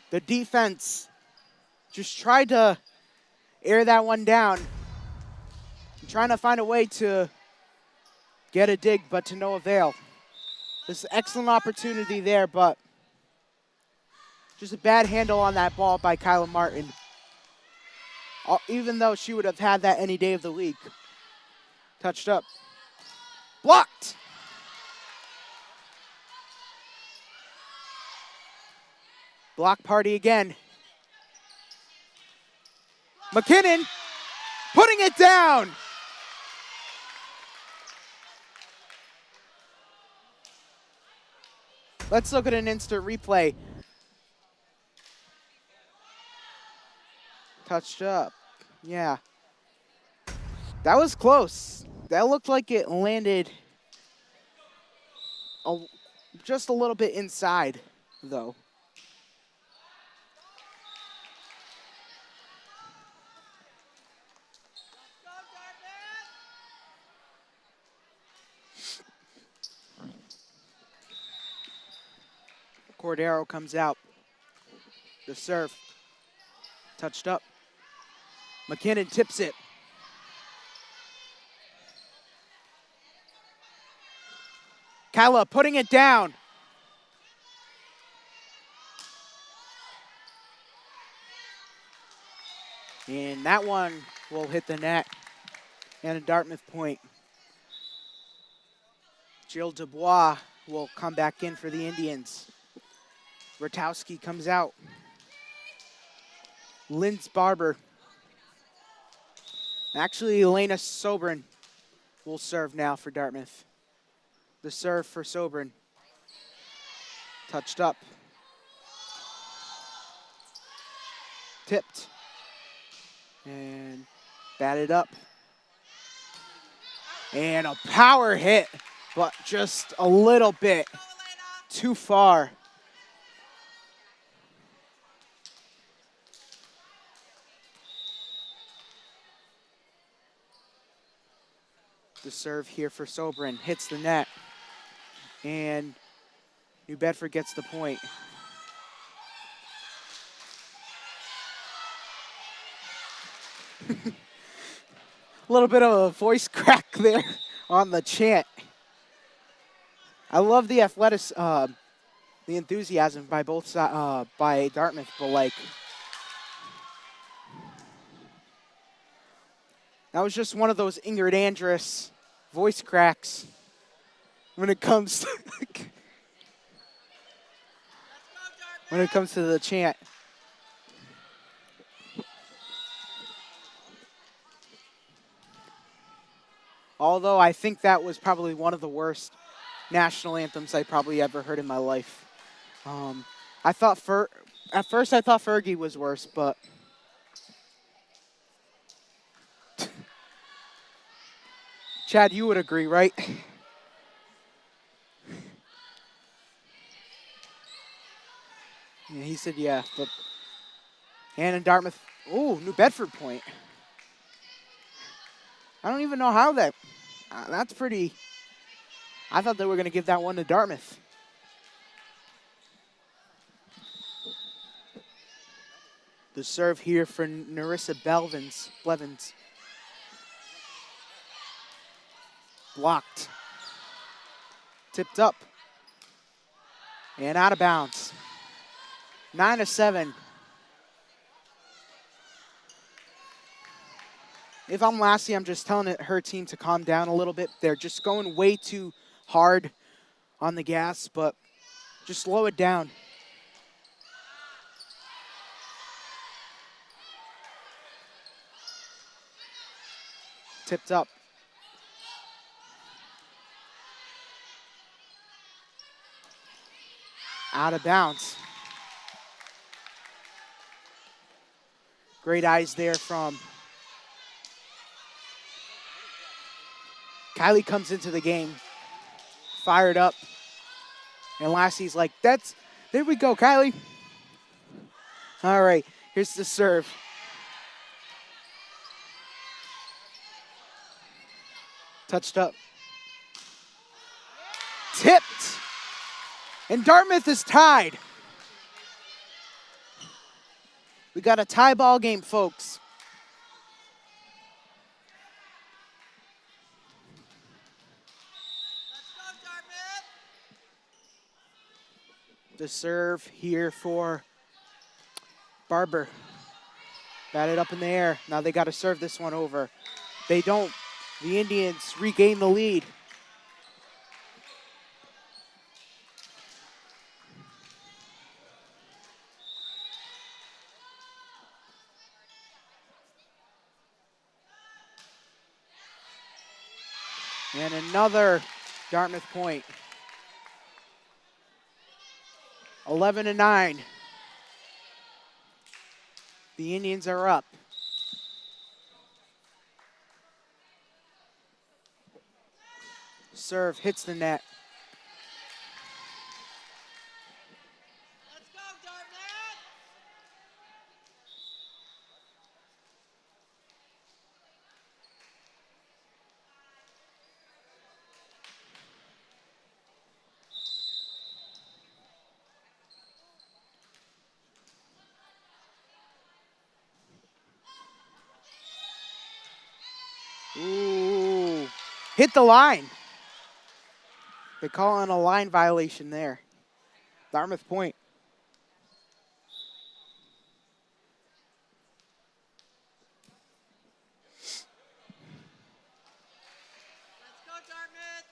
the defense just tried to air that one down. Trying to find a way to get a dig, but to no avail. This is an excellent opportunity there, but just a bad handle on that ball by Kyla Martin. Even though she would have had that any day of the week. Touched up. Blocked! Block party again. McKinnon putting it down! Let's look at an instant replay. Touched up. Yeah. That was close. That looked like it landed just a little bit inside, though. Let's go, Dartmouth! Cordero comes out. The serve. Touched up. McKinnon tips it. Kyla putting it down. And that one will hit the net. And a Dartmouth point. Jill Dubois will come back in for the Indians. Ratowski comes out. Linz Barber. Actually, Elena Sobrin will serve now for Dartmouth. The serve for Sobrin. Touched up. Tipped. And batted up. And a power hit, but just a little bit Go, Elena! too far. The serve here for Sobrin hits the net. And New Bedford gets the point. A little bit of a voice crack there on the chant. I love the the enthusiasm by both sides, by Dartmouth, but like, that was just one of those Ingrid Andress voice cracks when it comes to Let's go, Dartmouth! when it comes to the chant. Although I think that was probably one of the worst national anthems I probably ever heard in my life. Um, I thought at first I thought Fergie was worse, but Chad, you would agree, right? Yeah, he said yeah, but and in Dartmouth, ooh, New Bedford point. I don't even know how that's pretty. I thought they were going to give that one to Dartmouth. The serve here for Narissa Blevins. Blocked. Tipped up. And out of bounds. 9-7. If I'm Lassie, I'm just telling her team to calm down a little bit. They're just going way too hard on the gas, but just slow it down. Tipped up. Out of bounds. Great eyes there from Kylie. Comes into the game fired up. And Lassie's like, there we go, Kylie. All right, here's the serve. Touched up. Tipped. And Dartmouth is tied. We got a tie ball game, folks. Let's go, Dartmouth. The serve here for Barber. Batted up in the air. Now they got to serve this one over. They don't. The Indians regain the lead. And another Dartmouth point. 11-9. The Indians are up. Serve hits the net. Let's go, Dartmouth. Ooh. Hit the line. They call on a line violation there. Dartmouth point. Let's go, Dartmouth.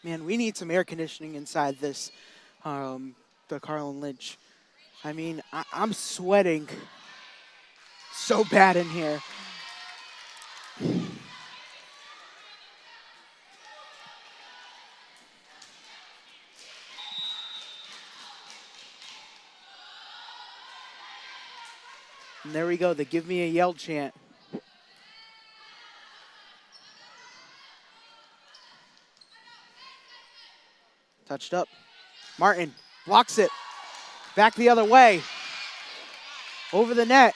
Man, we need some air conditioning inside this, the Carlin Lynch. I mean, I'm sweating so bad in here. And there we go, the give me a yell chant. Touched up. Martin blocks it. Back the other way. Over the net.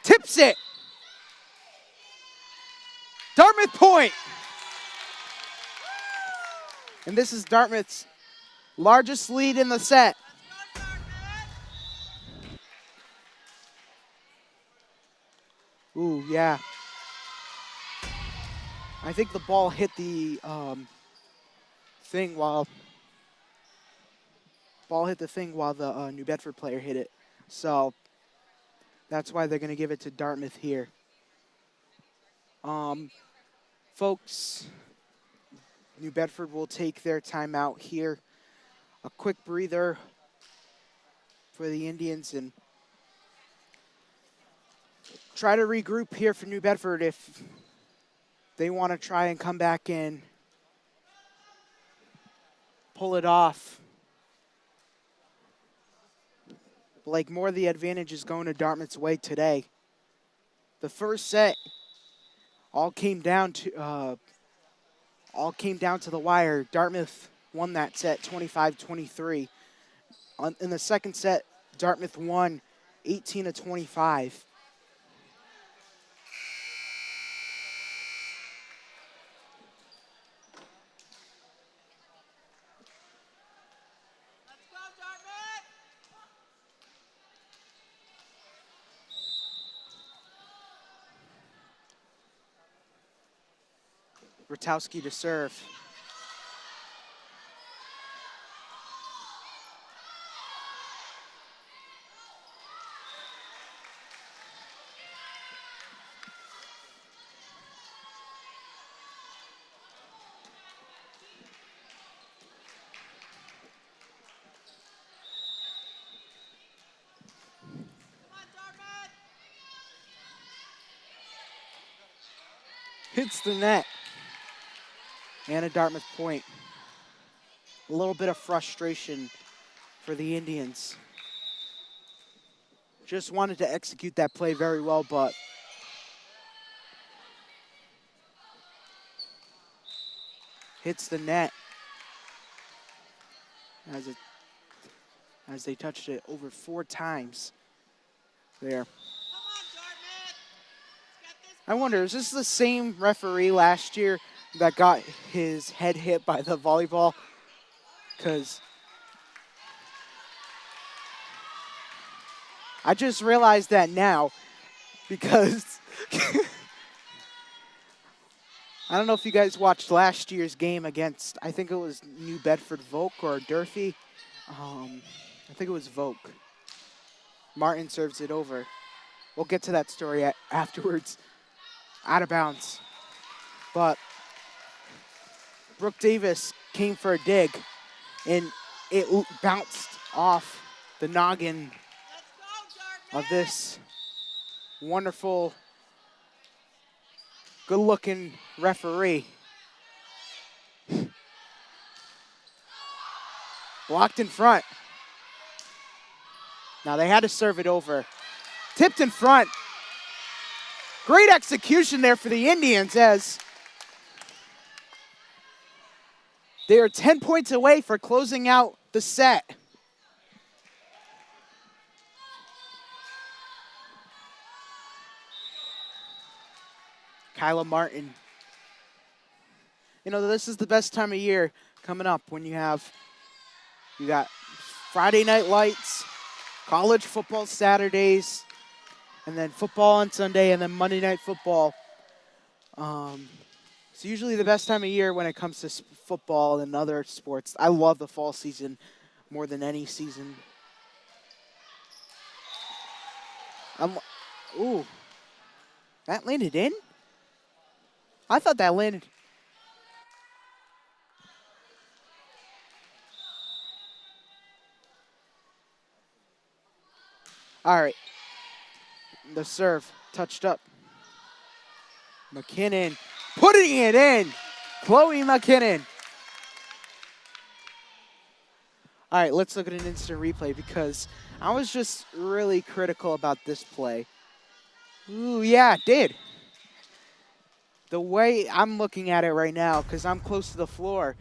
Tips it. Dartmouth point. And this is Dartmouth's largest lead in the set. Let's go, Dartmouth. Ooh, yeah. I think the ball hit the thing while the New Bedford player hit it. So that's why they're going to give it to Dartmouth here. Folks, New Bedford will take their timeout here. A quick breather for the Indians and try to regroup here for New Bedford if they want to try and come back in, pull it off. Like more of the advantage is going to Dartmouth's way today. The first set all came down to the wire. Dartmouth won that set 25-23. In the second set, Dartmouth won 18-25. Let's go, Dartmouth. Rutowski to serve. Come on, Dartmouth. Hits the net. And a Dartmouth point. A little bit of frustration for the Indians. Just wanted to execute that play very well, but hits the net as they touched it over 4 times there. Come on, Dartmouth. Let's get this. I wonder, is this the same referee last year that got his head hit by the volleyball? Because I just realized that now because I don't know if you guys watched last year's game against, I think it was New Bedford Volk or Durfee. I think it was Volk. Martin serves it over. We'll get to that story afterwards. Out of bounds. But Brooke Davis came for a dig, and it bounced off the noggin Let's go, Dartmouth. of this wonderful, good-looking referee. Blocked in front. Now they had to serve it over. Tipped in front. Great execution there for the Indians as they are 10 points away for closing out the set. Kyla Martin. You know, this is the best time of year coming up when you got Friday night lights, college football Saturdays, and then football on Sunday, and then Monday night football. It's usually the best time of year when it comes to football and other sports. I love the fall season more than any season. Ooh, that landed in? I thought that landed. All right. The serve touched up. McKinnon putting it in. Chloe McKinnon. All right, let's look at an instant replay because I was just really critical about this play. Ooh, yeah, it did. The way I'm looking at it right now, because I'm close to the floor,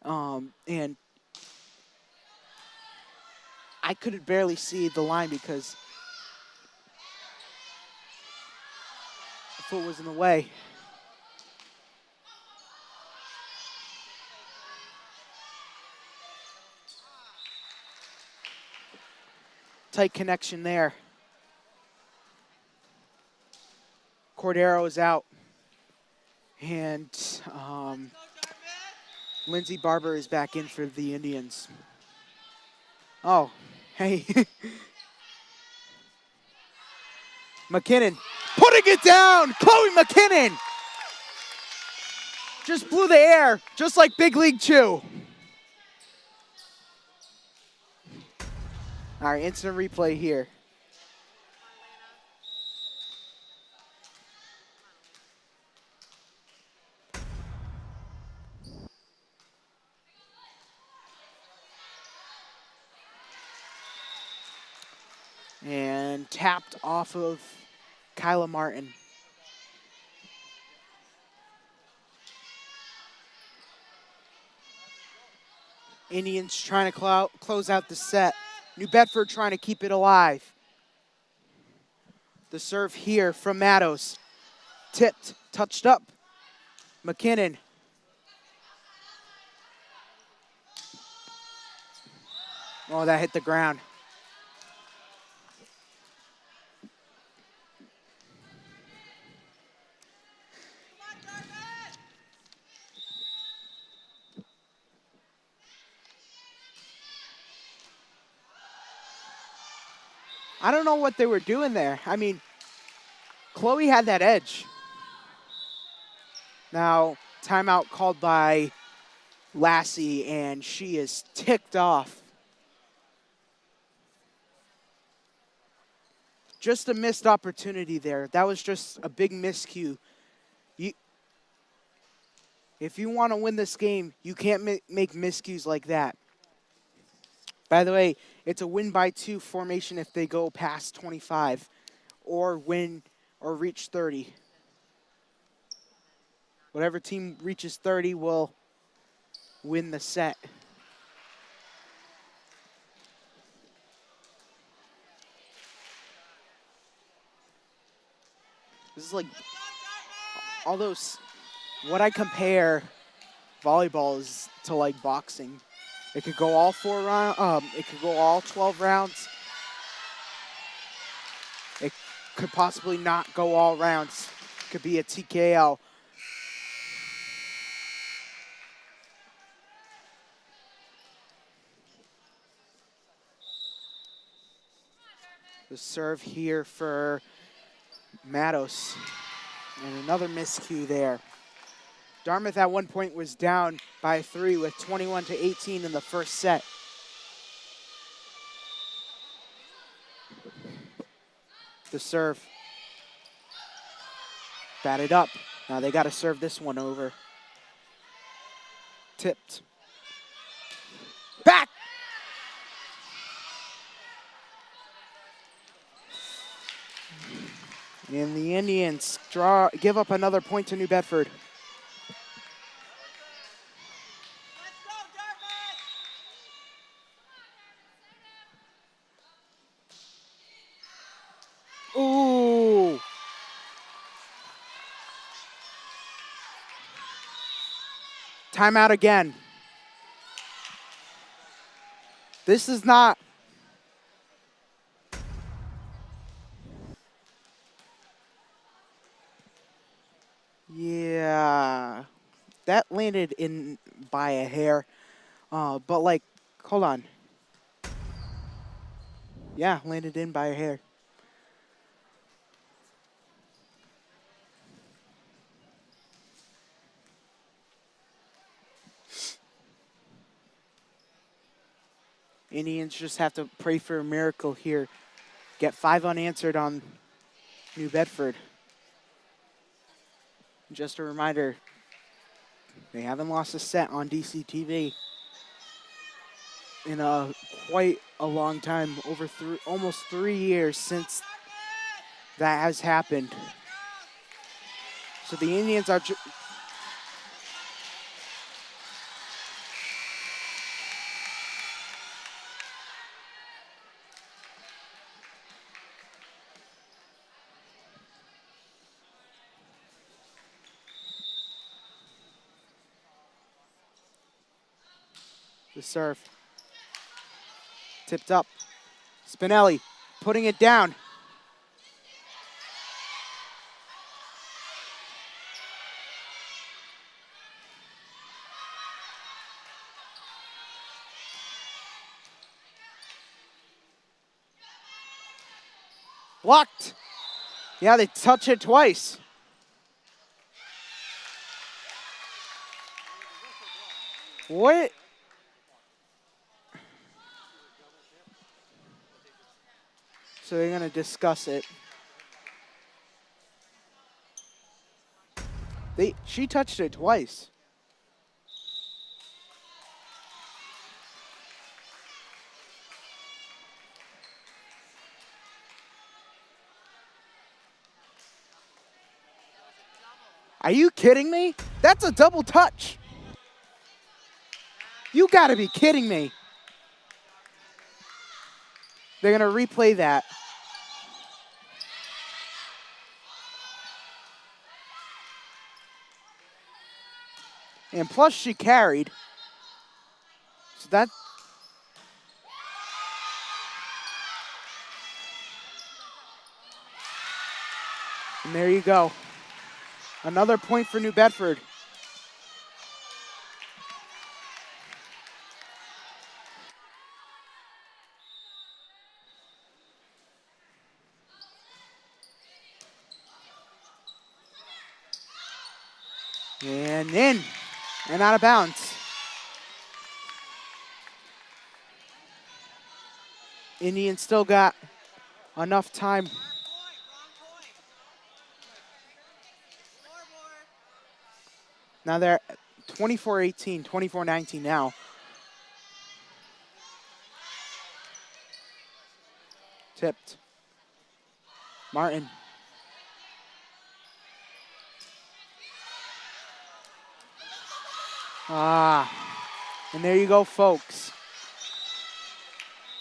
and I could barely see the line because the foot was in the way. Tight connection there. Cordero is out. And Lindsay Barber is back in for the Indians. Oh, hey. McKinnon putting it down. Chloe McKinnon just blew the air, just like Big League Chew. All right, instant replay here. And tapped off of Kyla Martin. Indians trying to close out the set. New Bedford trying to keep it alive. The serve here from Matos. Tipped, touched up. McKinnon. Oh, that hit the ground. I don't know what they were doing there. I mean, Chloe had that edge. Now, timeout called by Lassie, and she is ticked off. Just a missed opportunity there. That was just a big miscue. If you want to win this game, you can't make miscues like that. By the way, it's a win by 2 formation if they go past 25 or win or reach 30. Whatever team reaches 30 will win the set. This is like all those, what I compare volleyball is to like boxing. It could go all 4 rounds, it could go all 12 rounds. It could possibly not go all rounds. It could be a TKO. The serve here for Matos. And another miscue there. Dartmouth at one point was down by 3 with 21-18 in the first set. The serve. Batted up. Now they got to serve this one over. Tipped. Back! And the Indians give up another point to New Bedford. Let's go, Dartmouth! Ooh! Timeout again. This is not... Yeah. That landed in by a hair. But, like, hold on. Yeah, landed in by a hair. Indians just have to pray for a miracle here. Get 5 unanswered on New Bedford. Just a reminder, they haven't lost a set on DCTV in quite a long time, over almost 3 years since that has happened. So the Indians are... The serve. Tipped up. Spinelli putting it down. Blocked. Yeah, they touch it twice. What? So they're going to discuss it. She touched it twice. Are you kidding me? That's a double touch. You got to be kidding me. They're going to replay that. And plus she carried. So that... And there you go. Another point for New Bedford. And in. And out of bounds. Indians still got enough time. Now they're 24-18, 24-19 now. Tipped. Martin. And there you go, folks.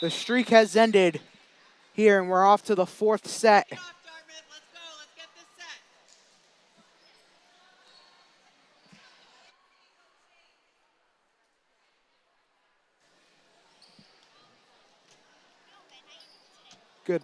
The streak has ended here, and we're off to the fourth set. Let's go. Let's get this set. Good.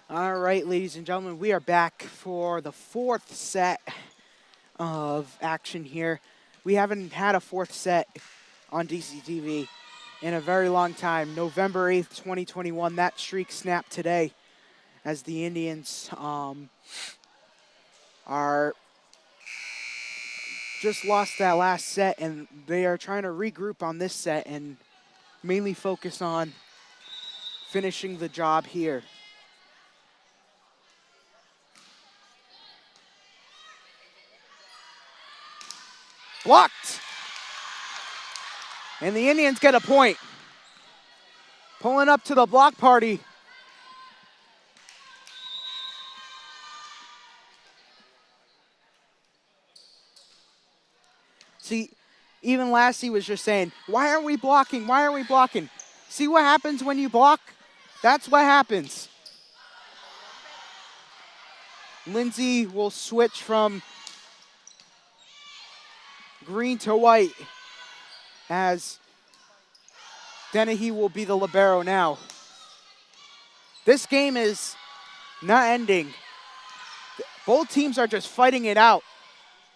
All right, ladies and gentlemen, we are back for the fourth set of action here. We haven't had a fourth set on DCTV in a very long time. November 8th, 2021, that streak snapped today as the Indians are just lost that last set, and they are trying to regroup on this set and mainly focus on finishing the job here. Blocked. And the Indians get a point. Pulling up to the block party. See, even Lassie was just saying, why aren't we blocking? Why aren't we blocking? See what happens when you block? That's what happens. Lindsay will switch from green to white as Dennehy will be the libero now. This game is not ending. Both teams are just fighting it out,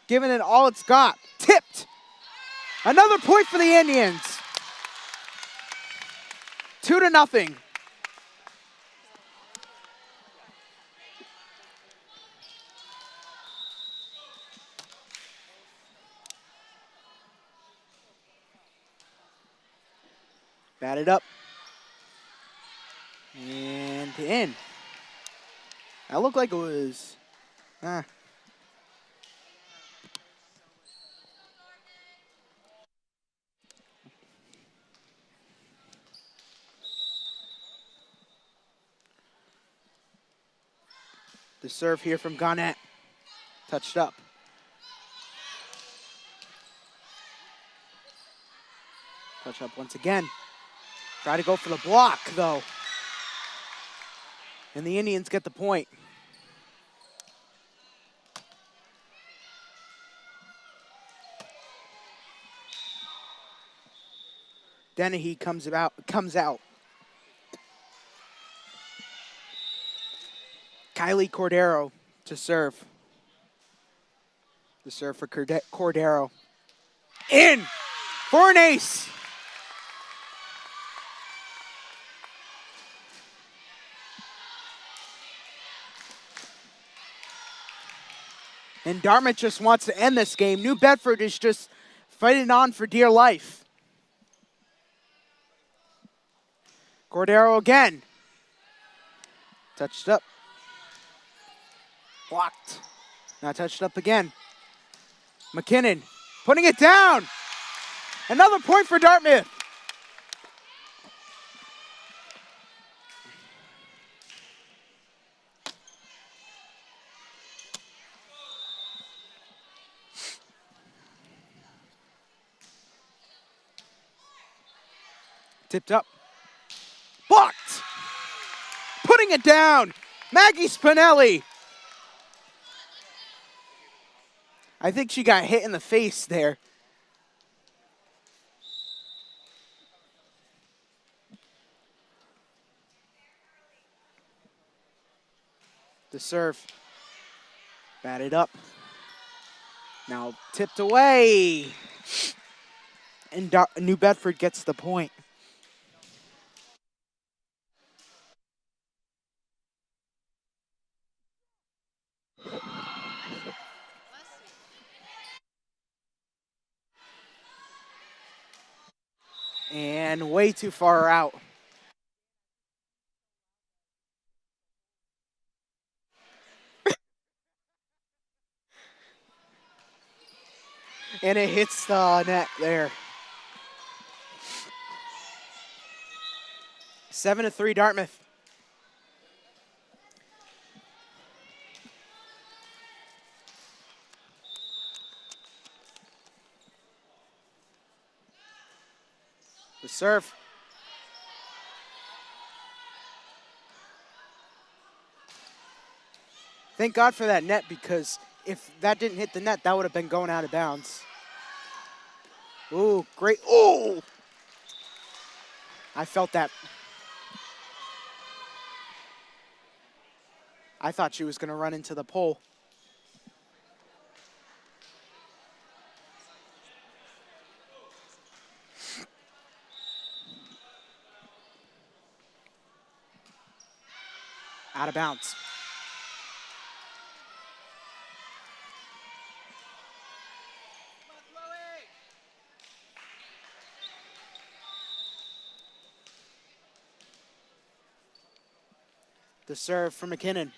giving it all it's got. Tipped. Another point for the Indians. 2-0. Batted up. And in. That looked like it was... The serve here from Garnett. Touched up. Touch up once again. Try to go for the block, though. And the Indians get the point. Dennehy comes out. Kylie Cordero to serve. The serve for Cordero. In for an ace. And Dartmouth just wants to end this game. New Bedford is just fighting on for dear life. Cordero again. Touched up. Blocked. Now touched up again. McKinnon putting it down. Another point for Dartmouth. Tipped up. Blocked. Putting it down. Maggie Spinelli. I think she got hit in the face there. The serve. Batted up. Now tipped away. And New Bedford gets the point. And way too far out. And it hits the net there. 7-3 Dartmouth. The serve. Thank God for that net, because if that didn't hit the net, that would have been going out of bounds. Ooh, great. Ooh! I felt that. I thought she was going to run into the pole. Out of bounds. The serve for McKinnon.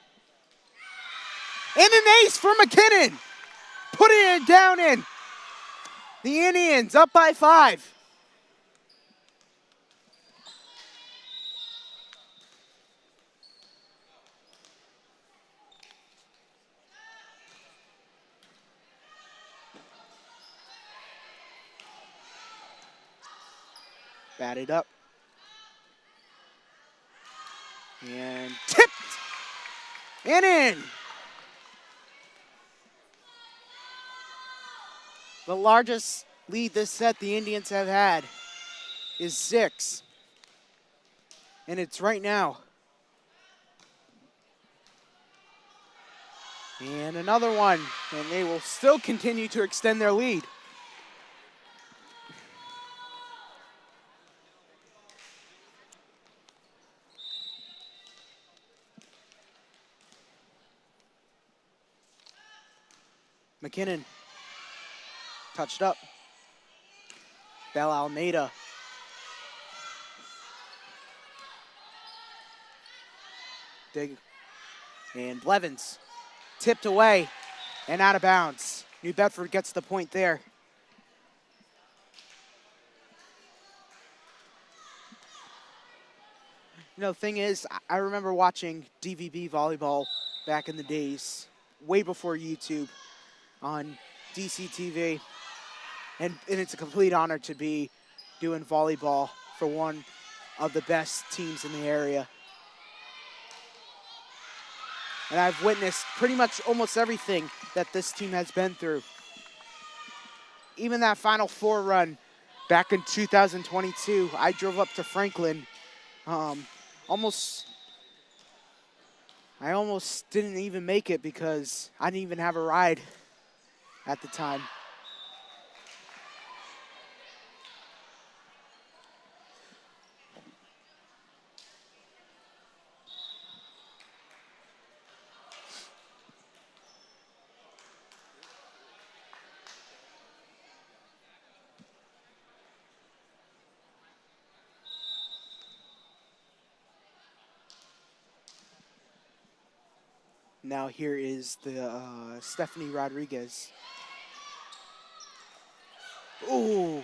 And an ace for McKinnon. Putting it down in. The Indians up by 5. Batted up. And tipped. And in. The largest lead this set the Indians have had is 6. And it's right now. And another one. And they will still continue to extend their lead. McKinnon. Touched up. Bell Almeida. Dig. And Blevins. Tipped away and out of bounds. New Bedford gets the point there. You know, the thing is, I remember watching DVB volleyball back in the days, way before YouTube, on DCTV. And it's a complete honor to be doing volleyball for one of the best teams in the area. And I've witnessed pretty much almost everything that this team has been through. Even that Final Four run back in 2022, I drove up to Franklin. I almost didn't even make it because I didn't even have a ride at the time. Now here is the Stephanie Rodriguez. Ooh.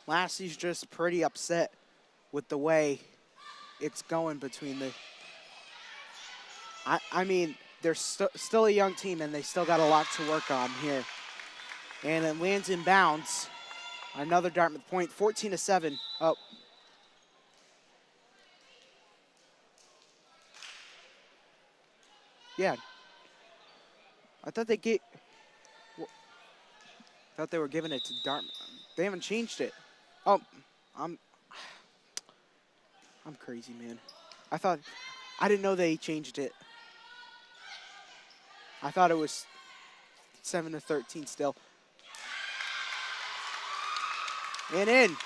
Lassie's just pretty upset with the way it's going between the... I mean, they're still a young team, and they still got a lot to work on here. And it lands in bounds. Another Dartmouth point, 14-7. Oh. Yeah. I thought they were giving it to Dartmouth. They haven't changed it. Oh, I'm crazy, man. I didn't know they changed it. I thought it was 7-13 still. And in.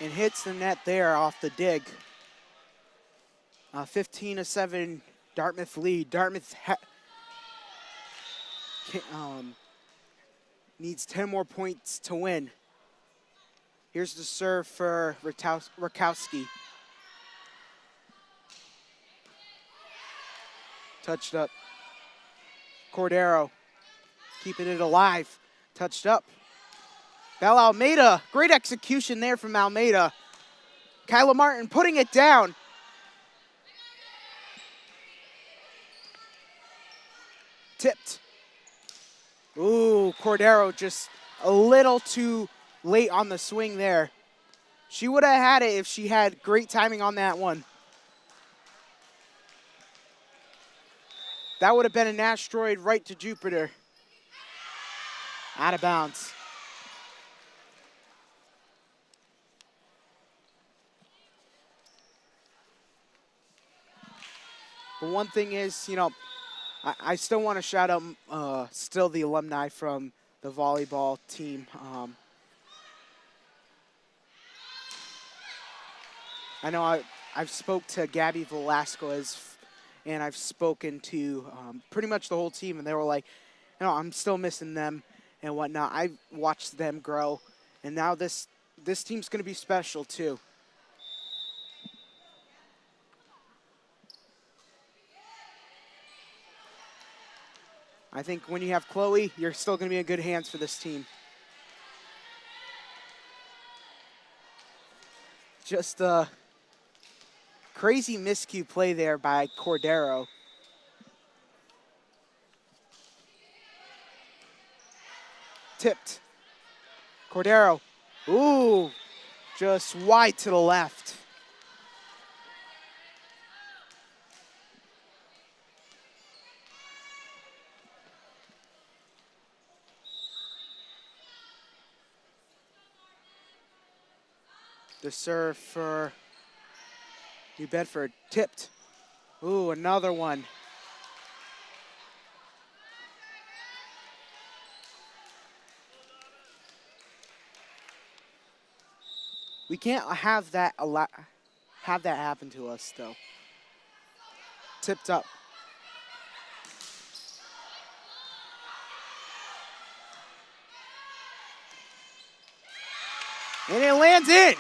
And hits the net there off the dig. 15-7 Dartmouth lead. Dartmouth needs 10 more points to win. Here's the serve for Rakowski. Touched up. Cordero keeping it alive. Touched up. Bell Almeida, great execution there from Almeida. Kyla Martin putting it down. Tipped. Ooh, Cordero just a little too late on the swing there. She would have had it if she had great timing on that one. That would have been an asteroid right to Jupiter. Out of bounds. But one thing is, I still want to shout out still the alumni from the volleyball team. I know I've spoke to Gabby Velasquez, and I've spoken to pretty much the whole team, and they were like, I'm still missing them and whatnot. I watched them grow, and now this team's going to be special too. I think when you have Chloe, you're still going to be in good hands for this team. Just a crazy miscue play there by Cordero. Tipped. Cordero. Ooh, just wide to the left. The serve for New Bedford. Tipped. Ooh, another one. We can't have that happen to us, though. Tipped up. And it lands in.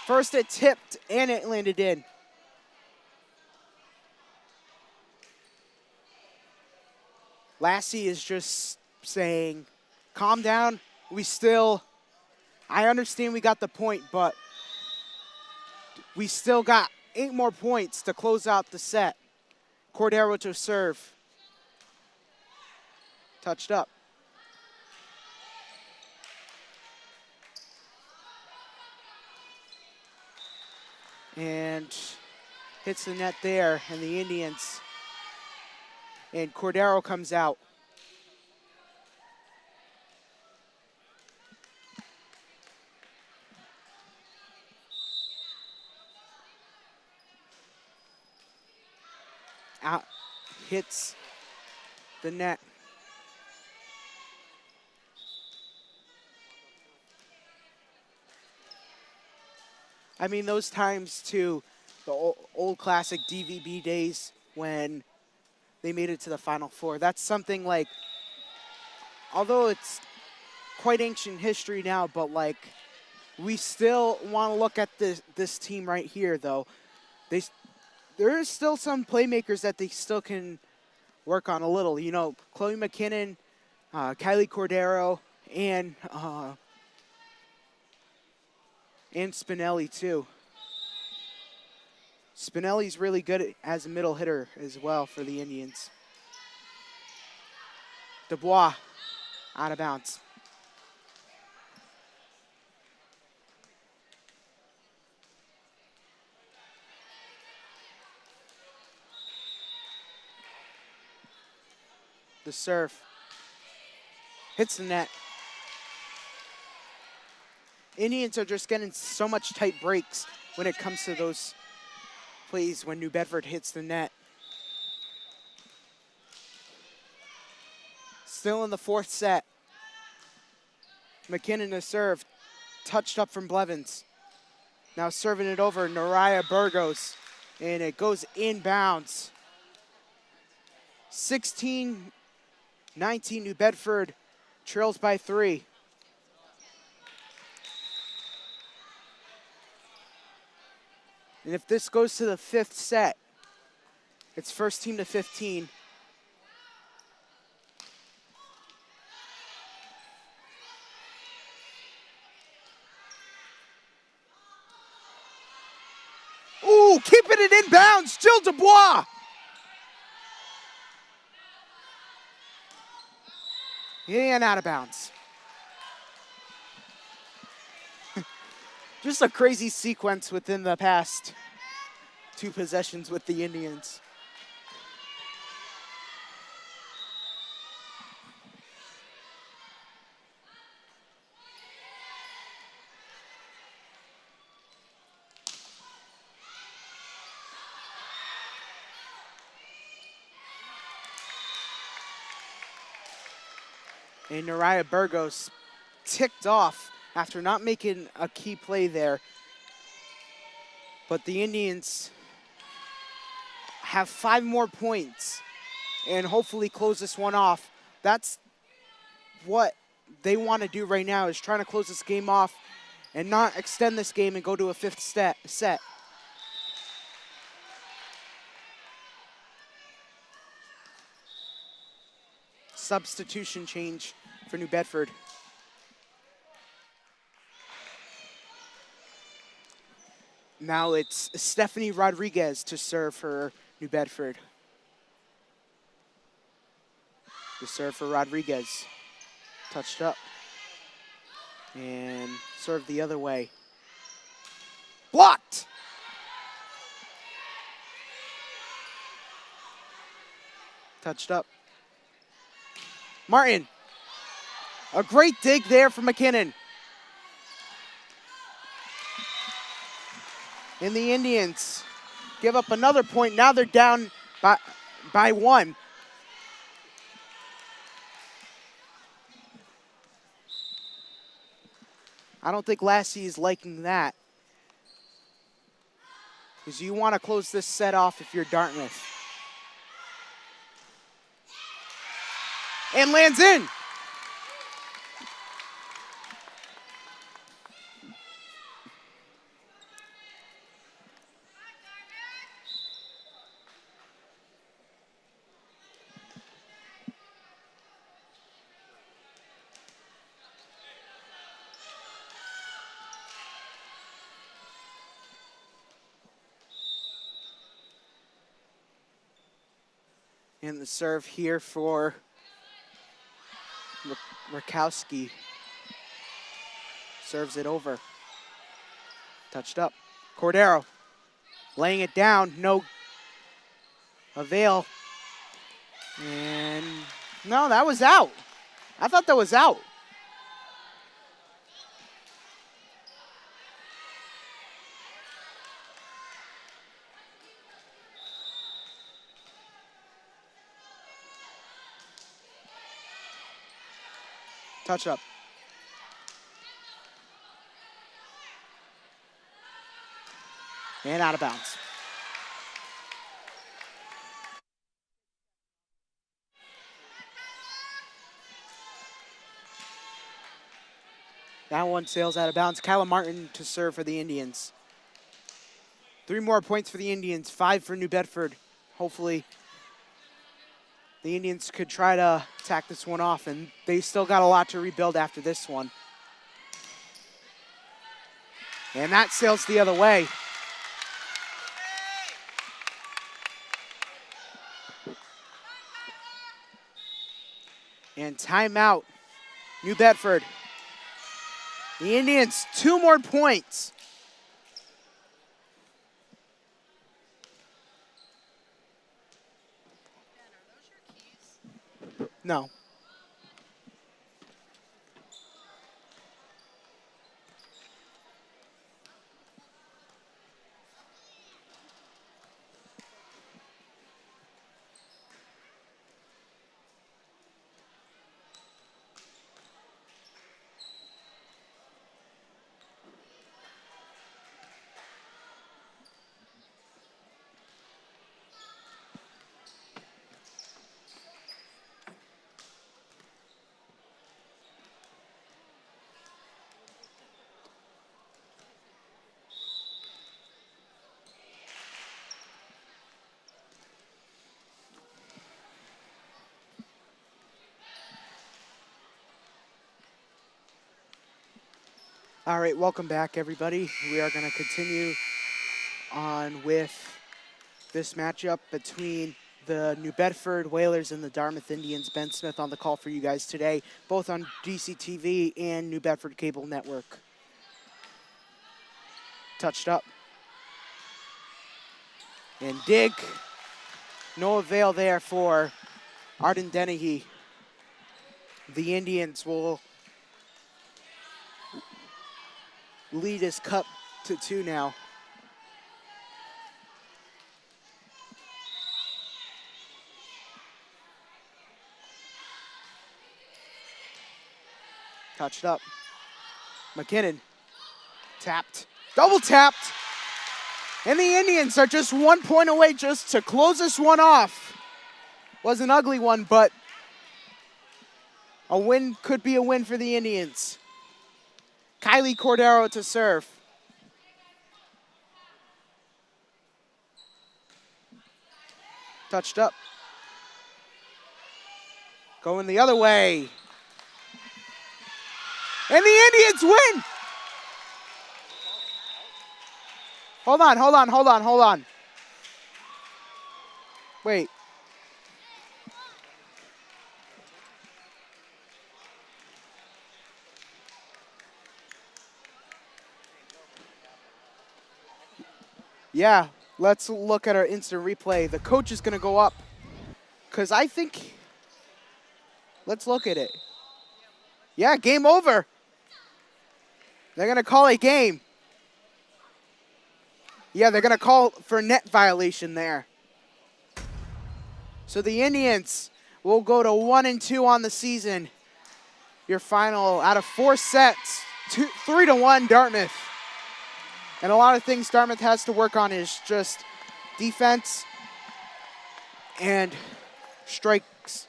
First it tipped and it landed in. Lassie is just saying, calm down. I understand we got the point, but we still got 8 more points to close out the set. Cordero to serve. Touched up. And hits the net there, and the Indians. And Cordero comes out. Out, hits the net. I mean, those times too, the old classic DVB days when they made it to the Final Four. That's something like, although it's quite ancient history now, but like, we still want to look at this team right here, though. There is still some playmakers that they still can work on a little. Chloe McKinnon, Kylie Cordero, and Spinelli too. Spinelli's really good as a middle hitter as well for the Indians. Dubois out of bounds. The serve hits the net. Indians are just getting so much tight breaks when it comes to those plays when New Bedford hits the net. Still in the 4th set. McKinnon to serve. Touched up from Blevins. Now serving it over, Naraya Burgos. And it goes inbounds. 16-19, New Bedford trails by 3. And if this goes to the 5th set, it's first team to 15. Ooh, keeping it inbounds, Jill Dubois. And out of bounds. Just a crazy sequence within the past 2 possessions with the Indians. And Nariah Burgos ticked off after not making a key play there. But the Indians have 5 more points and hopefully close this one off. That's what they want to do right now, is trying to close this game off and not extend this game and go to a 5th set. Substitution change for New Bedford. Now it's Stephanie Rodriguez to serve for New Bedford. The serve for Rodriguez. Touched up. And served the other way. Blocked! Touched up. Martin. A great dig there from McKinnon. And the Indians give up another point. Now they're down by 1. I don't think Lassie is liking that, because you want to close this set off if you're Dartmouth. And lands in. And the serve here for Rakowski. Serves it over. Touched up. Cordero laying it down. No avail. And no, that was out. I thought that was out. Touch up. And out of bounds. That one sails out of bounds. Kyla Martin to serve for the Indians. 3 more points for the Indians, 5 for New Bedford. Hopefully the Indians could try to attack this one off, and they still got a lot to rebuild after this one. And that sails the other way. And timeout, New Bedford. The Indians, 2 more points. No. All right, welcome back, everybody. We are going to continue on with this matchup between the New Bedford Whalers and the Dartmouth Indians. Ben Smith on the call for you guys today, both on DCTV and New Bedford Cable Network. Touched up. And dig. No avail there for Arden Dennehy. The Indians will lead his cup to 2 now. Touched up. McKinnon. Tapped. Double tapped. And the Indians are just 1 point away just to close this one off. Was an ugly one, but a win could be a win for the Indians. Kylie Cordero to serve. Touched up. Going the other way. And the Indians win! Hold on. Wait. Yeah, let's look at our instant replay. The coach is going to go up because I think, let's look at it. Yeah, game over. They're going to call a game. Yeah, they're going to call for net violation there. So the Indians will go to 1-2 on the season. Your final out of 4 sets, 3-1 Dartmouth. And a lot of things Dartmouth has to work on is just defense and strikes.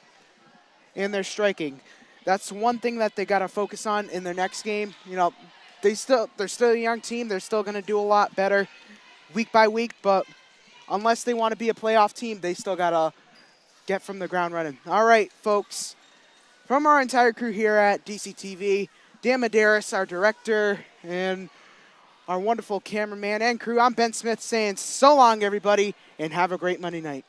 And their striking. That's one thing that they got to focus on in their next game. You know, they're still a young team. They're still going to do a lot better week by week, but unless they want to be a playoff team, they still got to get from the ground running. All right, folks. From our entire crew here at DCTV, Dan Medeiros, our director, and our wonderful cameraman and crew, I'm Ben Smith saying so long, everybody, and have a great Monday night.